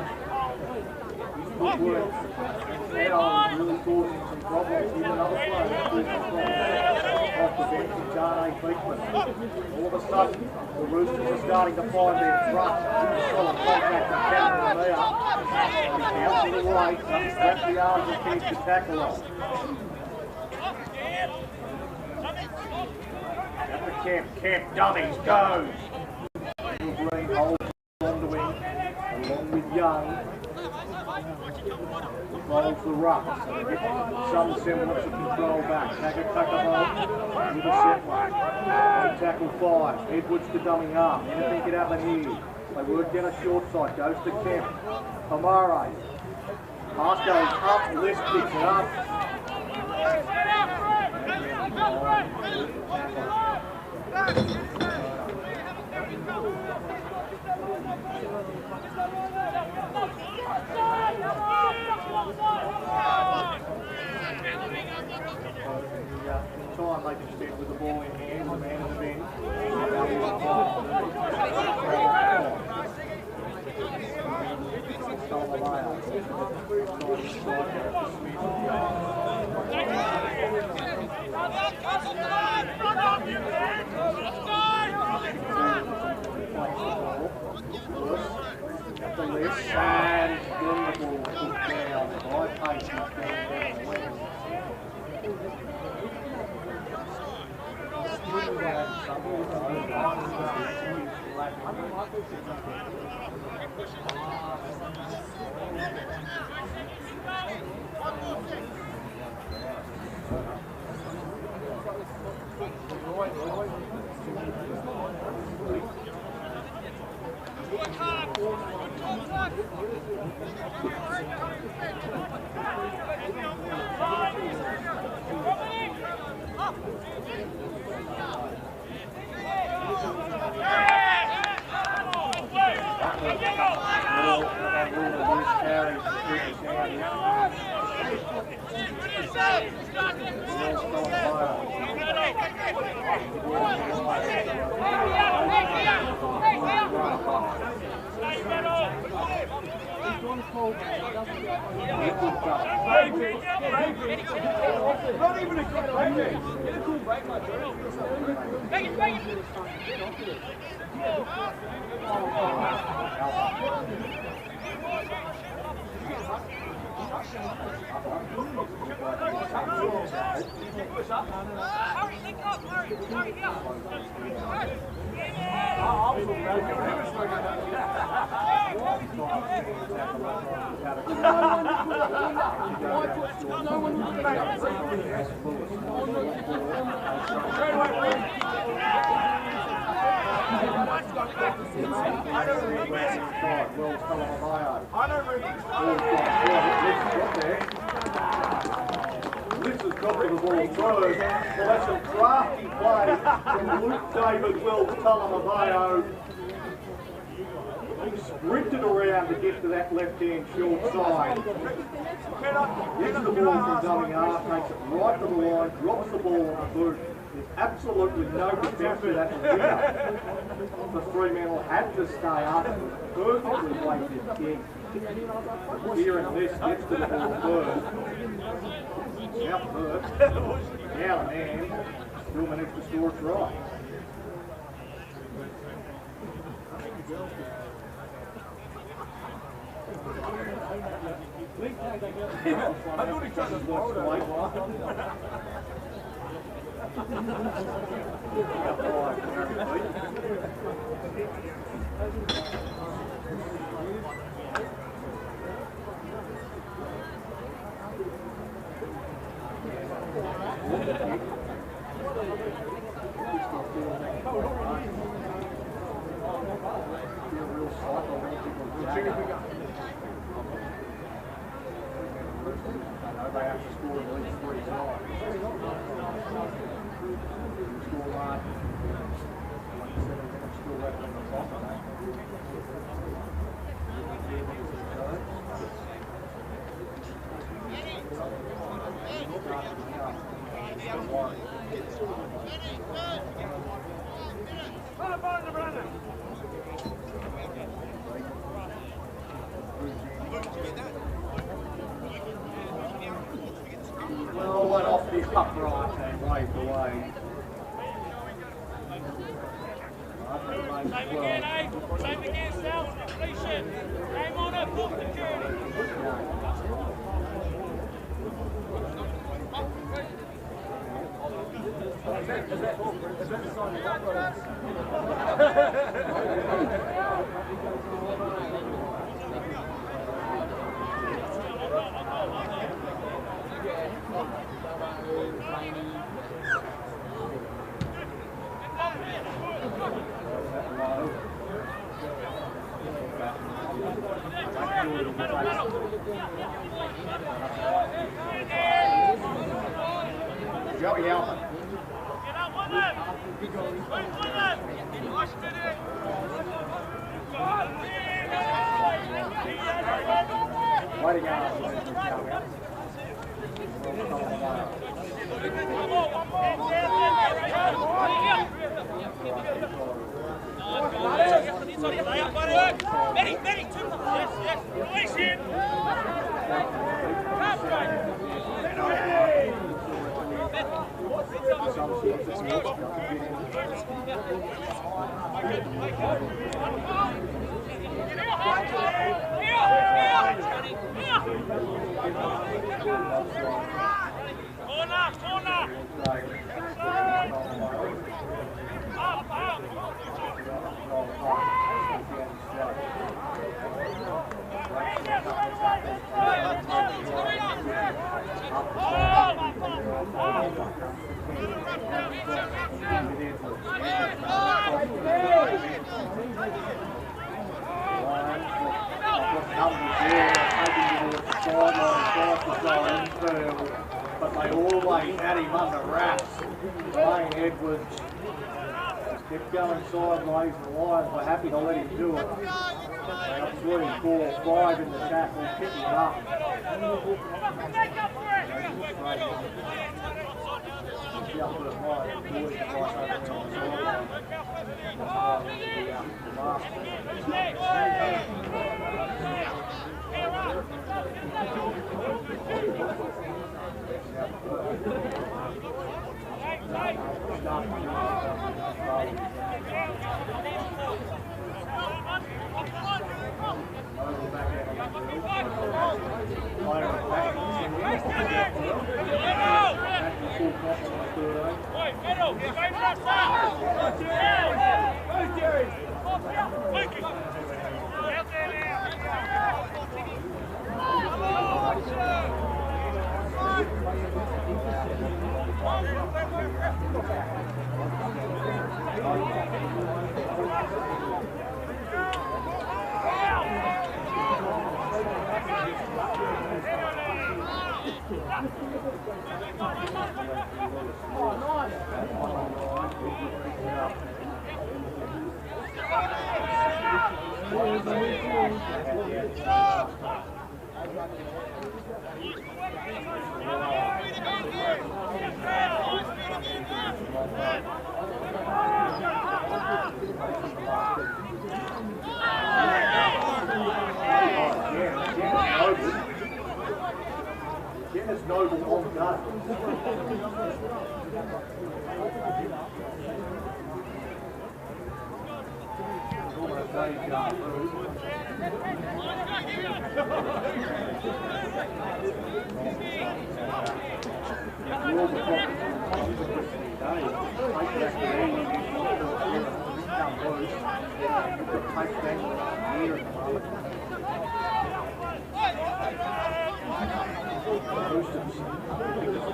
His footwork now really causing some problems. Here's another play, off the bench from Jane Beekman. All of a sudden, the Roosters are starting to find their thrust. Good solid contact from Cameron there. He's out to the right, that's the arms of Keith to tackle on. Kemp dummies, goes. Green holds on to him, along with Young. Controls the ruck, so they get some semblance of control back. Takabol with a set one. One tackle 5. Edwards to dummy half. Anything could happen here. They work down a short side, goes to Kemp. Kamare. Pass goes up, List picks it up. Time they can spend with the ball in hand, the man in the bench. At the left and then the ball put down by Patience. Not even a good break. Get a cool break, mate. This has got the ball through. Well, that's a crafty play from Luke David Wells Talamavayo. He sprinted around to get to that left-hand short side. Gets the ball from dummy half, takes it right to the line, drops the ball on the boot. There's absolutely no defence to that winger. The Fremantle had to stay up. Perfectly weighted kick. Here and this gets to the ball first. Out first. Now the man still managed to score a try. I thought he tried to blow it away. They have to score at least 3 times. Score like 7 minutes still left on the clock on that. Well, went off the upright and waved away. Same again, eh? Same again, South. Completion. Game on it, full security. Joey Allen. Get up with it. Wait with it. Nice minute. Way to go. Very, too much. Yes. Release it. Corner. But they always had him under wraps. Wayne Edwards Kept going sideways, the Lions were happy to let him do it. They got 3, 4, 5 in the tackle, picking up.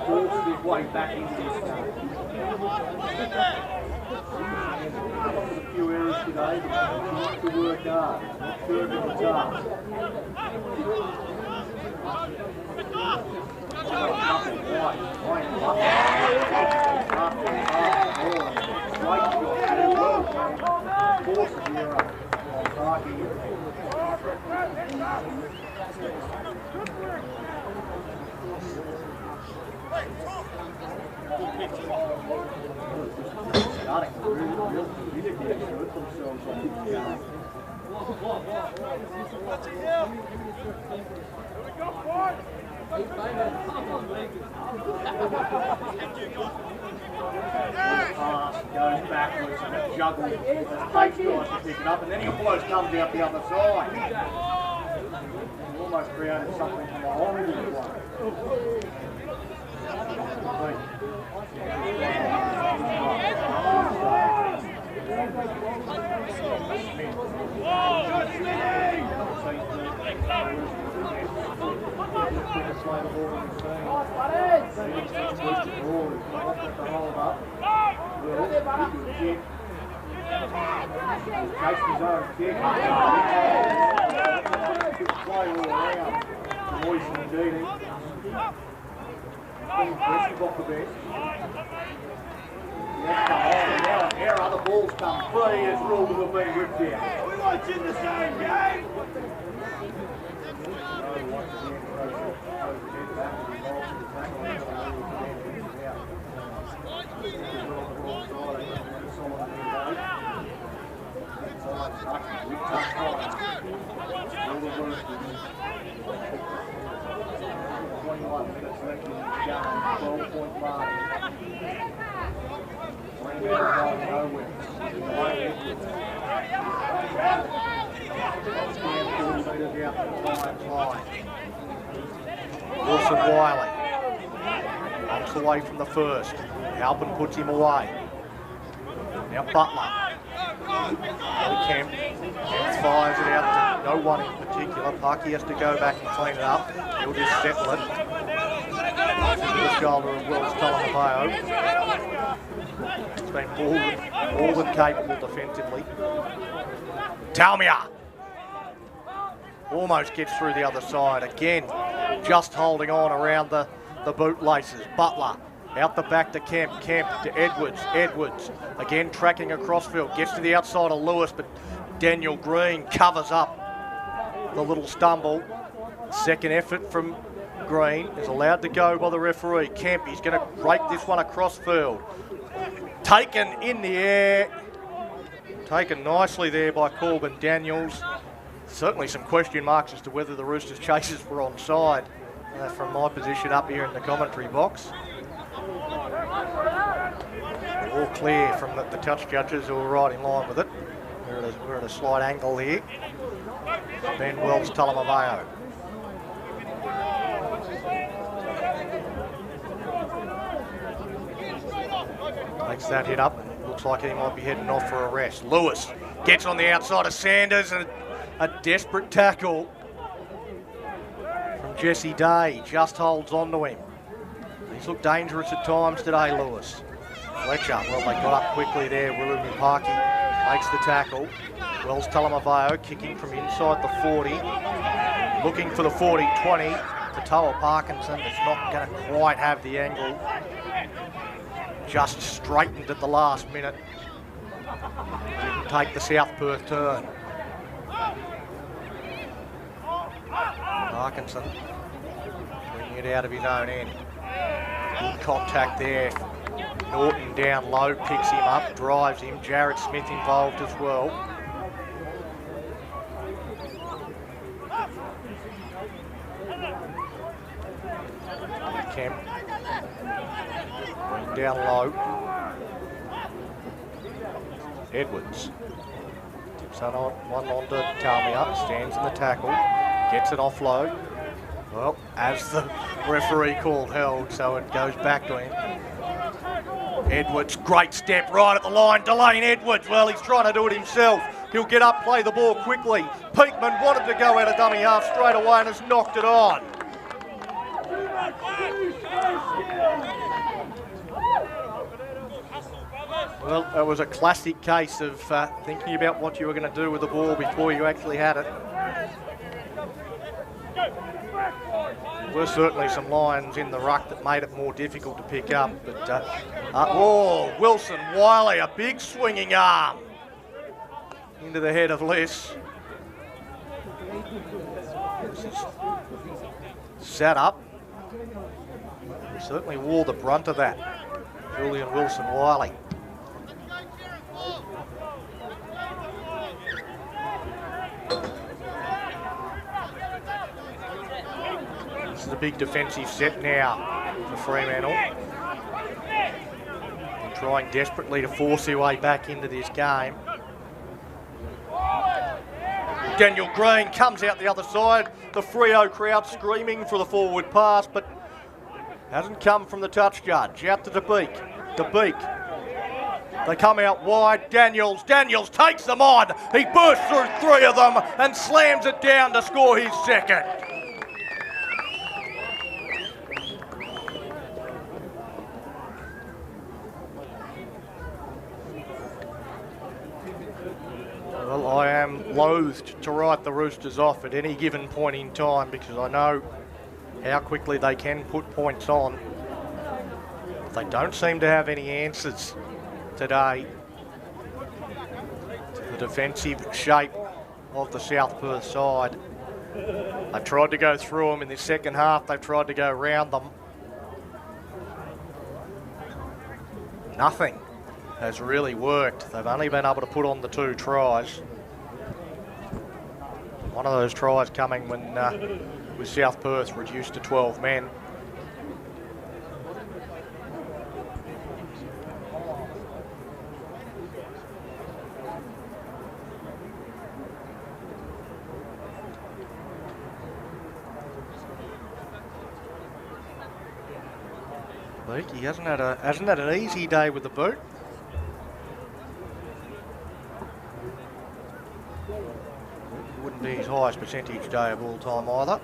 Forced his way back into this game. A few errors today, but not to work hard, not serving the task. Force the error on Parky. Starting to really get good themselves on this game. Pass goes backwards and a juggle. Takes guys to pick it up, and then he almost comes out the other side. He almost created something from a horrible play. Takes his own kick. Good play all around. Royce and Deedy. Impressive off the bench. Now an error, the ball's come free as ruled to have been ripped out. We're watching the same game. Wilson Wiley knocks away from the first. Halpin puts him away. Now Butler. Kemp fires it out to no one in particular. Parky has to go back and clean it up. He'll just settle it. The shoulder of Wells Talamaveo. It's been more than capable defensively. Talmia almost gets through the other side again, just holding on around the bootlaces. Butler Out the back to Kemp. Kemp to Edwards. Edwards again tracking across field. Gets to the outside of Lewis, but Daniel Green covers up the little stumble. Second effort from Green is allowed to go by the referee. Kemp, he's going to rake this one across field. Taken in the air. Taken nicely there by Corbin Daniels. Certainly some question marks as to whether the Roosters chasers were onside from my position up here in the commentary box. All clear from the touch judges who are right in line with it. We're at a slight angle here. Ben Wells, Talamaveo. Takes that hit up and looks like he might be heading off for a rest. Lewis gets on the outside of Sanders and a desperate tackle from Jesse Day. Just holds on to him. He's looked dangerous at times today, Lewis. Fletcher, well, they got up quickly there. William Parkey makes the tackle. Wells Talamaveo kicking from inside the 40. Looking for the 40-20. Tatoa Parkinson is not going to quite have the angle. Just straightened at the last minute. Didn't take the South Perth turn. Parkinson bringing it out of his own end. Good contact there. Norton down low, picks him up, drives him. Jared Smith involved as well. Kemp down low. Edwards tips that one on to Tamia, stands in the tackle, gets it offload. Well, as the referee called held, so it goes back to him. Edwards, great step right at the line. Delane Edwards, well, he's trying to do it himself. He'll get up, play the ball quickly. Peakman wanted to go out of dummy half straight away and has knocked it on. Well, it was a classic case of thinking about what you were going to do with the ball before you actually had it. There were certainly some lines in the ruck that made it more difficult to pick up, but Wilson Wiley, a big swinging arm into the head of Les. This is set up. He certainly wore the brunt of that. Julian Wilson Wiley. This is a big defensive set now for Fremantle. They're trying desperately to force their way back into this game. Daniel Green comes out the other side. The Freo crowd screaming for the forward pass, but hasn't come from the touch judge. Out to DeBeek. They come out wide. Daniels takes them on. He bursts through three of them and slams it down to score his second. Well, I am loathed to write the Roosters off at any given point in time because I know how quickly they can put points on. They don't seem to have any answers today to the defensive shape of the South Perth side. They tried to go through them in the second half. They've tried to go around them. Nothing has really worked. They've only been able to put on the 2 tries. One of those tries coming when with South Perth reduced to 12 men. He hasn't had an easy day with the boot. Wouldn't be his highest percentage day of all time either.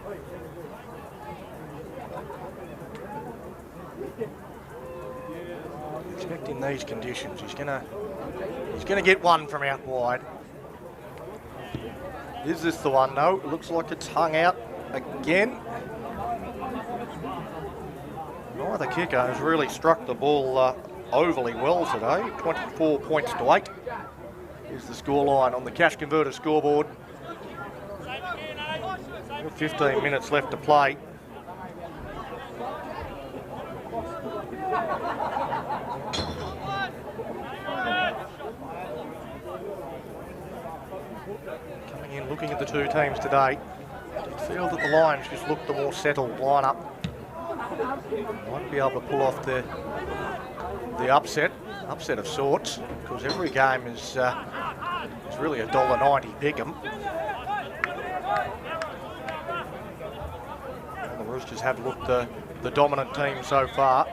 Expecting these conditions, he's gonna get one from out wide. Is this the one? No, it looks like it's hung out again. Neither kicker has really struck the ball overly well today. 24 points to 8 is the scoreline on the Cash Converter scoreboard. 15 minutes left to play. Coming in, looking at the two teams today, I feel that the Lions just look the more settled lineup. Might be able to pull off the upset of sorts, because every game is really $1.90 pick 'em. And the Roosters have looked the dominant team so far.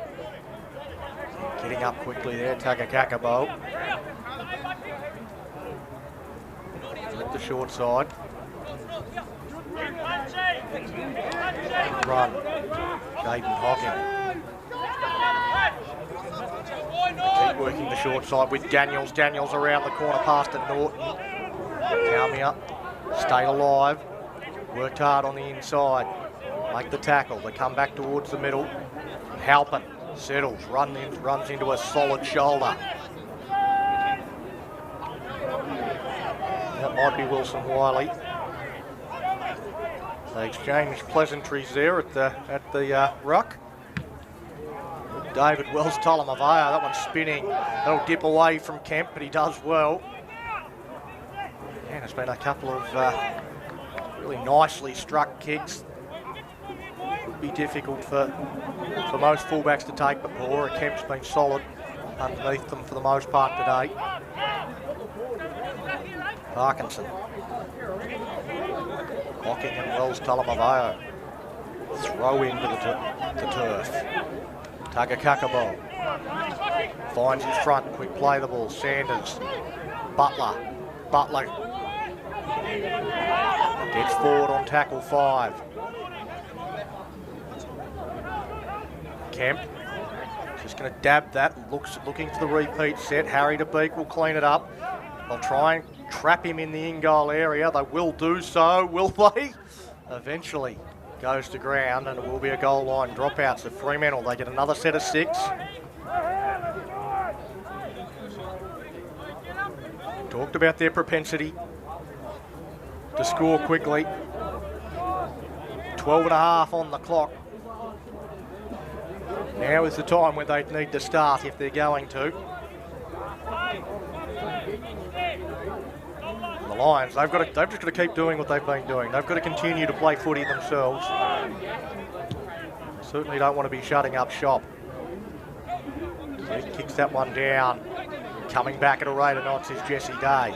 Getting up quickly there, Tagakakabo. At the short side. Run. Jaden Hocking. Keep working the short side with Daniels. Daniels around the corner past to Norton. Kalmia stayed alive. Worked hard on the inside. Make the tackle. They come back towards the middle. Halpin settles. Runs into a solid shoulder. That might be Wilson Wiley. They exchange pleasantries there at the ruck. David Wells, Tolamavaya, that one's spinning. That'll dip away from Kemp, but he does well. And it's been a couple of really nicely struck kicks. Would be difficult for most fullbacks to take, but Paul Kemp's been solid underneath them for the most part today. Parkinson. Hocking and Wells, Talamavayo. Throw into the turf. Tagakakabo. Finds his front, quick play the ball. Sanders. Butler. Gets forward on tackle 5. Kemp. Just going to dab that. Looking for the repeat set. Harry to Beak will clean it up. They'll try and trap him in the in-goal area. They will do so, will they? Eventually goes to ground, and it will be a goal line dropout. So Fremantle, they get another set of 6. Talked about their propensity to score quickly. 12.5 on the clock. Now is the time where they need to start if they're going to. The Lions, they've just got to keep doing what they've been doing. They've got to continue to play footy themselves. Certainly don't want to be shutting up shop. So he kicks that one down. Coming back at a rate of knots is Jesse Day.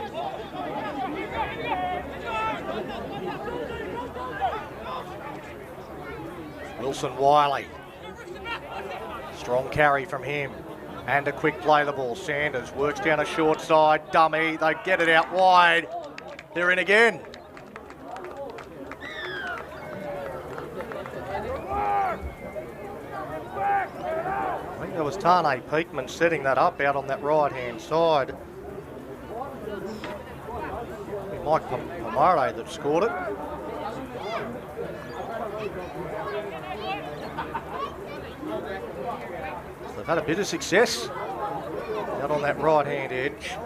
Wilson Wiley. Strong carry from him. And a quick play the ball. Sanders works down a short side. Dummy. They get it out wide. They're in again. I think there was Tane Peakman setting that up out on that right-hand side. It Mike Pomare that scored it. So they've had a bit of success out on that right-hand edge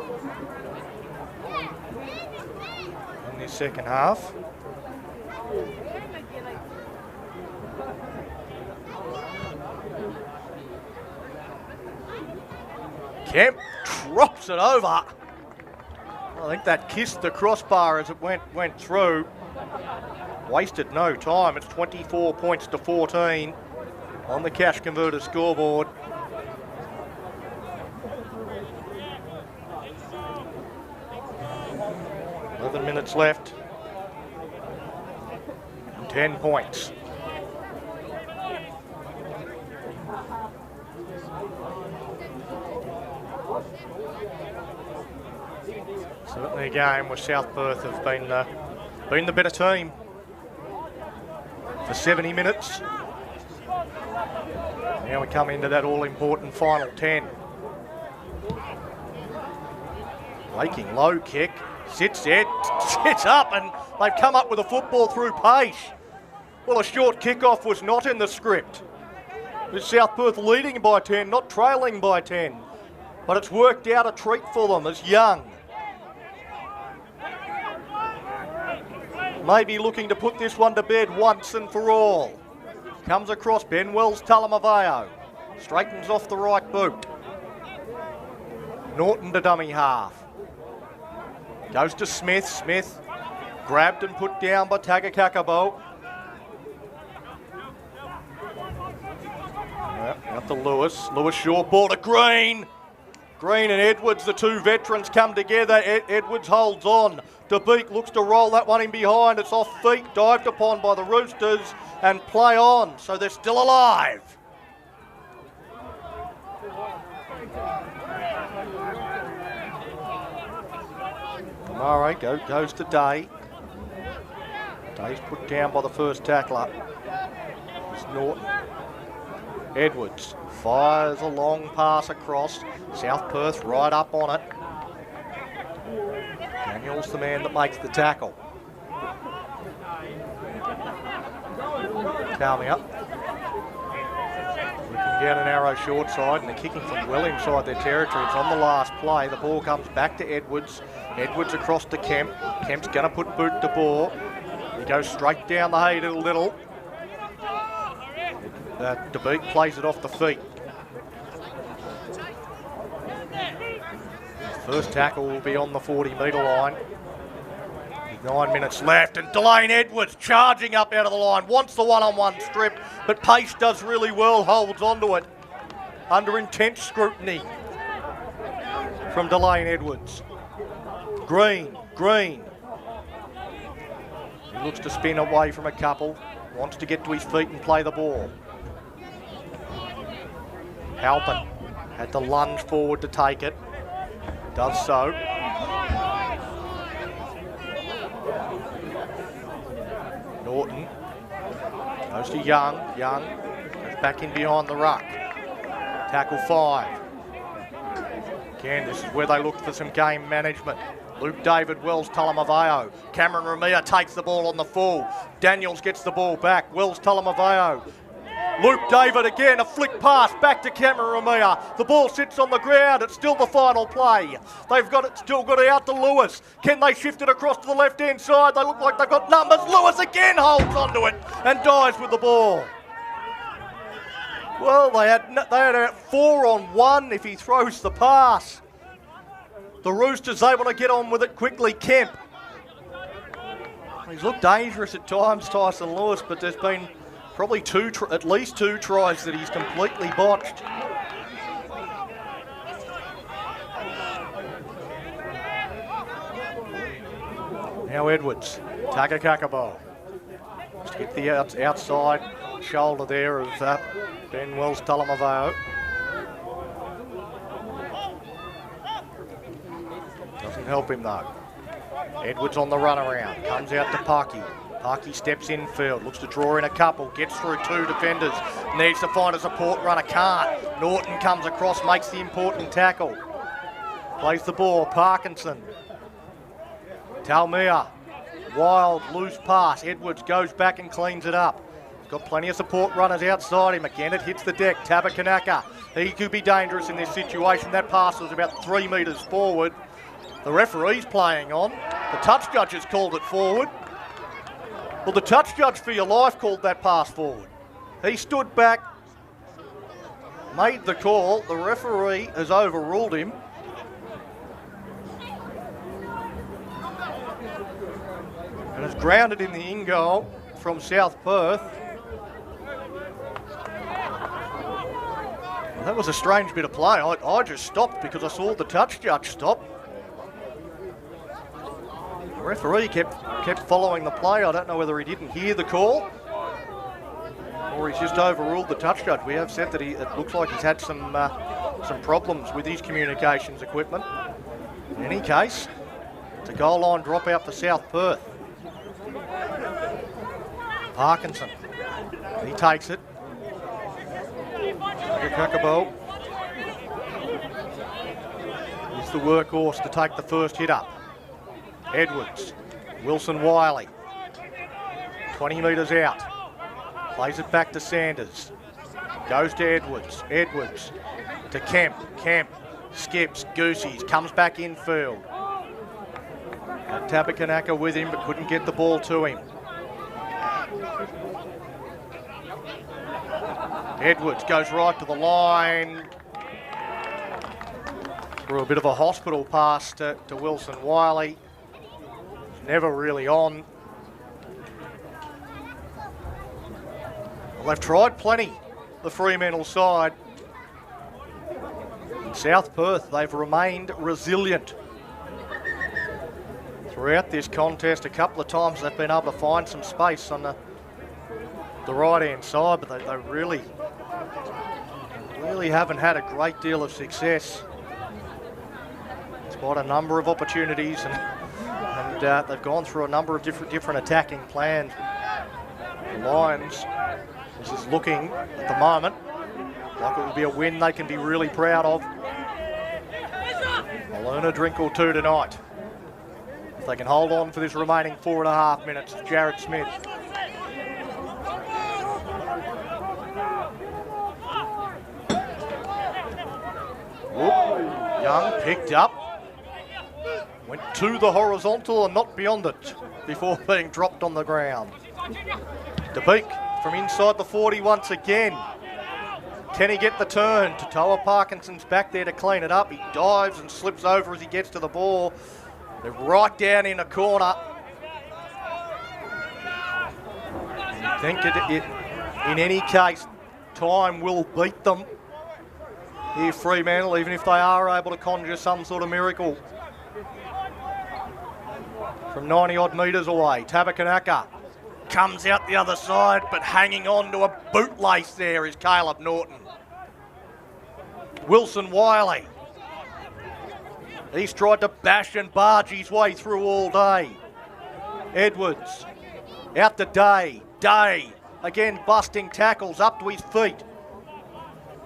in this second half. Kemp drops it over. I think that kissed the crossbar as it went through. Wasted no time. It's 24 points to 14 on the Cash Converter scoreboard. Eleven minutes left. 10 points. Certainly a game where South Perth have been the better team for 70 minutes. Now we come into that all-important final 10. Waking low kick, sits up, and they've come up with a football through pace. Well, a short kick-off was not in the script. With South Perth leading by 10, not trailing by 10. But it's worked out a treat for them as Young maybe looking to put this one to bed once and for all. Comes across Ben Wells Talamaveo. Straightens off the right boot. Norton to dummy half. Goes to Smith. Smith grabbed and put down by Tagakakabo. Out to Lewis. Lewis short ball to Green. Green and Edwards, the two veterans, come together. Edwards holds on. De Beek looks to roll that one in behind. It's off feet, dived upon by the Roosters and play on. So they're still alive. Murray goes to Day. Day's put down by the first tackler. It's Norton. Edwards fires a long pass across. South Perth right up on it. Daniel's the man that makes the tackle. Talmia. Looking down an arrow short side and they're kicking from well inside their territory. It's on the last play. The ball comes back to Edwards. Edwards across to Kemp. Kemp's going to put boot to ball. He goes straight down the hay to Little. De Beek plays it off the feet. First tackle will be on the 40-metre line. 9 minutes left, and Delane Edwards charging up out of the line. Wants the one-on-one strip, but pace does really well, holds onto it. Under intense scrutiny from Delane Edwards. Green. He looks to spin away from a couple. Wants to get to his feet and play the ball. Halpin had to lunge forward to take it. Does so. Norton goes to Young. Young goes back in behind the ruck. Tackle 5. Again, this is where they look for some game management. Luke David, Wells Talamaveo. Cameron Ramia takes the ball on the full. Daniels gets the ball back. Wells Talamaveo. Luke David again, a flick pass back to Cameron Ramia. The ball sits on the ground. It's still the final play. They've still got it out to Lewis. Can they shift it across to the left-hand side? They look like they've got numbers. Lewis again holds onto it and dies with the ball. Well, they had a 4-on-1 if he throws the pass. The Roosters able to get on with it quickly. Kemp. He's looked dangerous at times, Tyson Lewis, but there's been probably at least two tries that he's completely botched. Now Edwards, Tagakakabo. Just hit the outside shoulder there of Ben Wells Talamaveo. Doesn't help him though. Edwards on the run around, comes out to Parky. Parky steps infield, looks to draw in a couple, gets through two defenders, needs to find a support runner, can't. Norton comes across, makes the important tackle. Plays the ball, Parkinson. Talmia, wild, loose pass. Edwards goes back and cleans it up. Got plenty of support runners outside him. Again, it hits the deck. Tabakanaka, he could be dangerous in this situation. That pass was about 3 metres forward. The referee's playing on. The touch judge has called it forward. Well, the touch judge for your life called that pass forward. He stood back, made the call. The referee has overruled him. And it's grounded in the in-goal from South Perth. Well, that was a strange bit of play. I just stopped because I saw the touch judge stop. The referee kept following the play. I don't know whether he didn't hear the call or he's just overruled the touch judge. We have said that it looks like he's had some problems with his communications equipment. In any case, it's a goal line dropout for South Perth. Parkinson, he takes it. Kakabo is the workhorse to take the first hit up. Edwards, Wilson Wiley, 20 metres out, plays it back to Sanders. Goes to Edwards. Edwards to Kemp. Kemp skips. Goosey's comes back infield. Tabakanaka with him, but couldn't get the ball to him. Edwards goes right to the line. Through a bit of a hospital pass to Wilson Wiley. Never really on. Well, they've tried plenty, the Fremantle side. In South Perth, they've remained resilient. Throughout this contest, a couple of times they've been able to find some space on the right-hand side, but they really haven't had a great deal of success. Quite a number of opportunities, and they've gone through a number of different attacking plans. The Lions, this is looking at the moment like it will be a win they can be really proud of. They'll earn a drink or two tonight if they can hold on for this remaining 4.5 minutes. Jared Smith. Whoop. Young picked up. Went to the horizontal and not beyond it before being dropped on the ground. DeBeek from inside the 40 once again. Can he get the turn? Totoa Parkinson's back there to clean it up. He dives and slips over as he gets to the ball. They're right down in a corner. I think in any case, time will beat them here, Fremantle, even if they are able to conjure some sort of miracle. From 90-odd metres away, Tabakanaka comes out the other side, but hanging on to a bootlace there is Caleb Norton. Wilson Wiley. He's tried to bash and barge his way through all day. Edwards out to Day. Day again busting tackles up to his feet.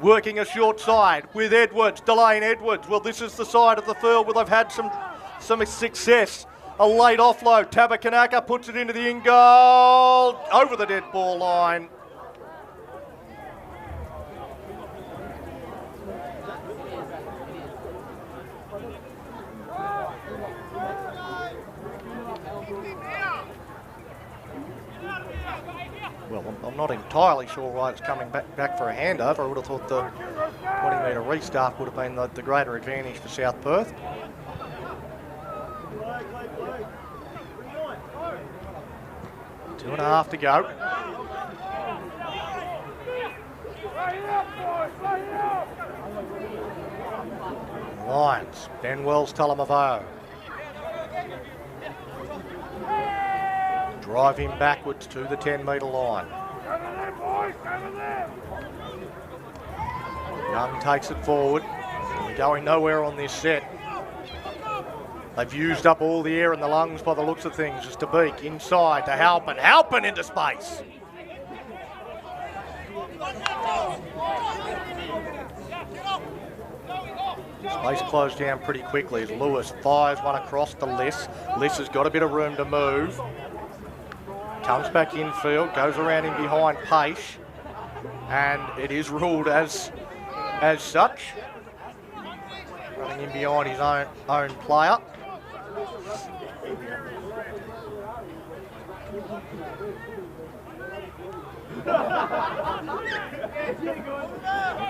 Working a short side with Edwards, Delane Edwards. Well, this is the side of the field where they've had some success. A late offload. Tabakanaka puts it into the in goal. Over the dead ball line. Well, I'm not entirely sure why it's coming back for a handover. I would have thought the 20-metre restart would have been the greater advantage for South Perth. 2.5 to go. Lions, Ben Wells, Talamavo. Drive him backwards to the 10-metre line. Young takes it forward. We're going nowhere on this set. They've used up all the air in the lungs by the looks of things. Just to Beak inside to Halpin. Halpin into space. Space closed down pretty quickly as Lewis fires one across to Liss. Liss has got a bit of room to move. Comes back infield, goes around in behind Paish, and it is ruled as such. Running in behind his own player.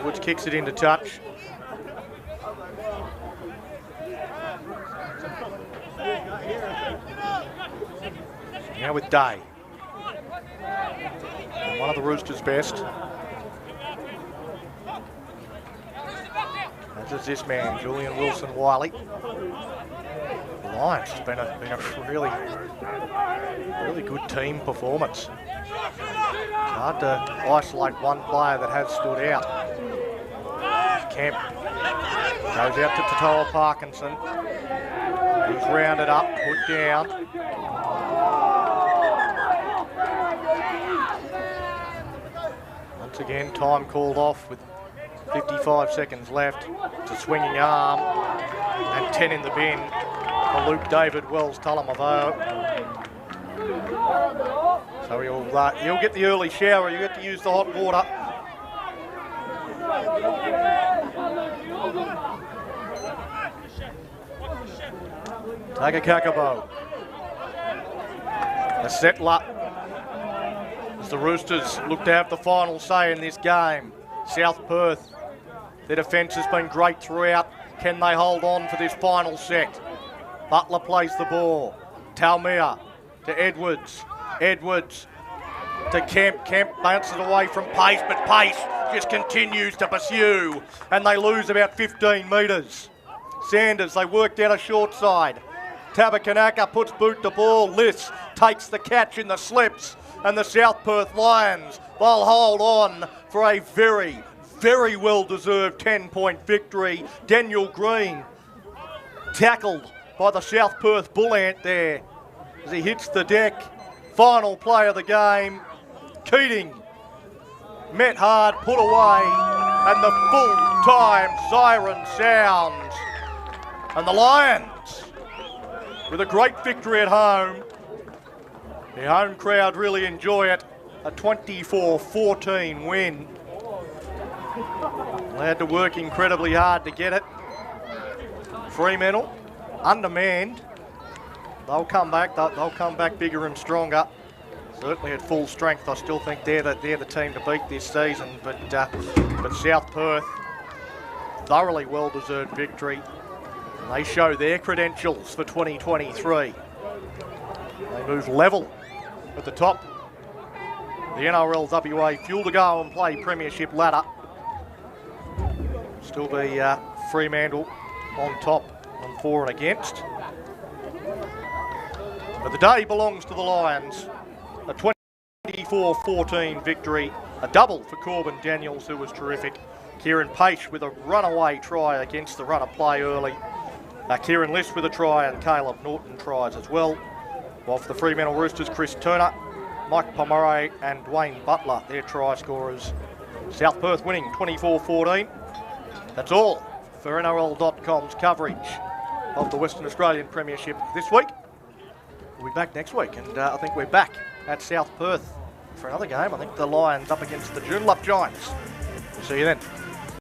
Woods kicks it into touch. Now with Day. And one of the Roosters' best. As is this man, Julian Wilson Wiley. The Lions has been a really good team performance. It's hard to isolate one player that has stood out. Kemp goes out to Totoa Parkinson. He's rounded up, put down. Once again, time called off with 55 seconds left. It's a swinging arm and 10 in the bin for Luke David Wells Talamavo. So he'll get the early shower. You get to use the hot water. Takakakabo. A settler. As the Roosters look to have the final say in this game. South Perth, their defence has been great throughout. Can they hold on for this final set? Butler plays the ball. Talmia to Edwards. Edwards to Kemp. Kemp bounces away from Pace, but Pace just continues to pursue. And they lose about 15 metres. Sanders, they work down a short side. Tabakanaka puts boot to ball. Liss takes the catch in the slips. And the South Perth Lions, they'll hold on for a very, very well-deserved 10-point victory. Daniel Green tackled by the South Perth Bull Ant there as he hits the deck. Final play of the game. Keating met hard, put away, and the full-time siren sounds. And the Lions, with a great victory at home, the home crowd really enjoy it. A 24-14 win. They had to work incredibly hard to get it. Fremantle, undermanned. They'll come back. They'll come back bigger and stronger. Certainly at full strength. I still think they're the team to beat this season. But South Perth, thoroughly well-deserved victory. And they show their credentials for 2023. They move level at the top. The NRL WA Fuel to Go and Play Premiership ladder. Still be Fremantle on top on for and against. But the day belongs to the Lions. A 24-14 victory. A double for Corbin Daniels, who was terrific. Kieran Paish with a runaway try against the run of play early. Kieran Liss with a try and Caleb Norton tries as well. While for the Fremantle Roosters, Chris Turner, Mike Pomeroy and Dwayne Butler, their try scorers. South Perth winning 24-14. That's all for NRL.com's coverage of the Western Australian Premiership this week. We'll be back next week, and I think we're back at South Perth for another game. I think the Lions up against the Joondalup Giants. See you then.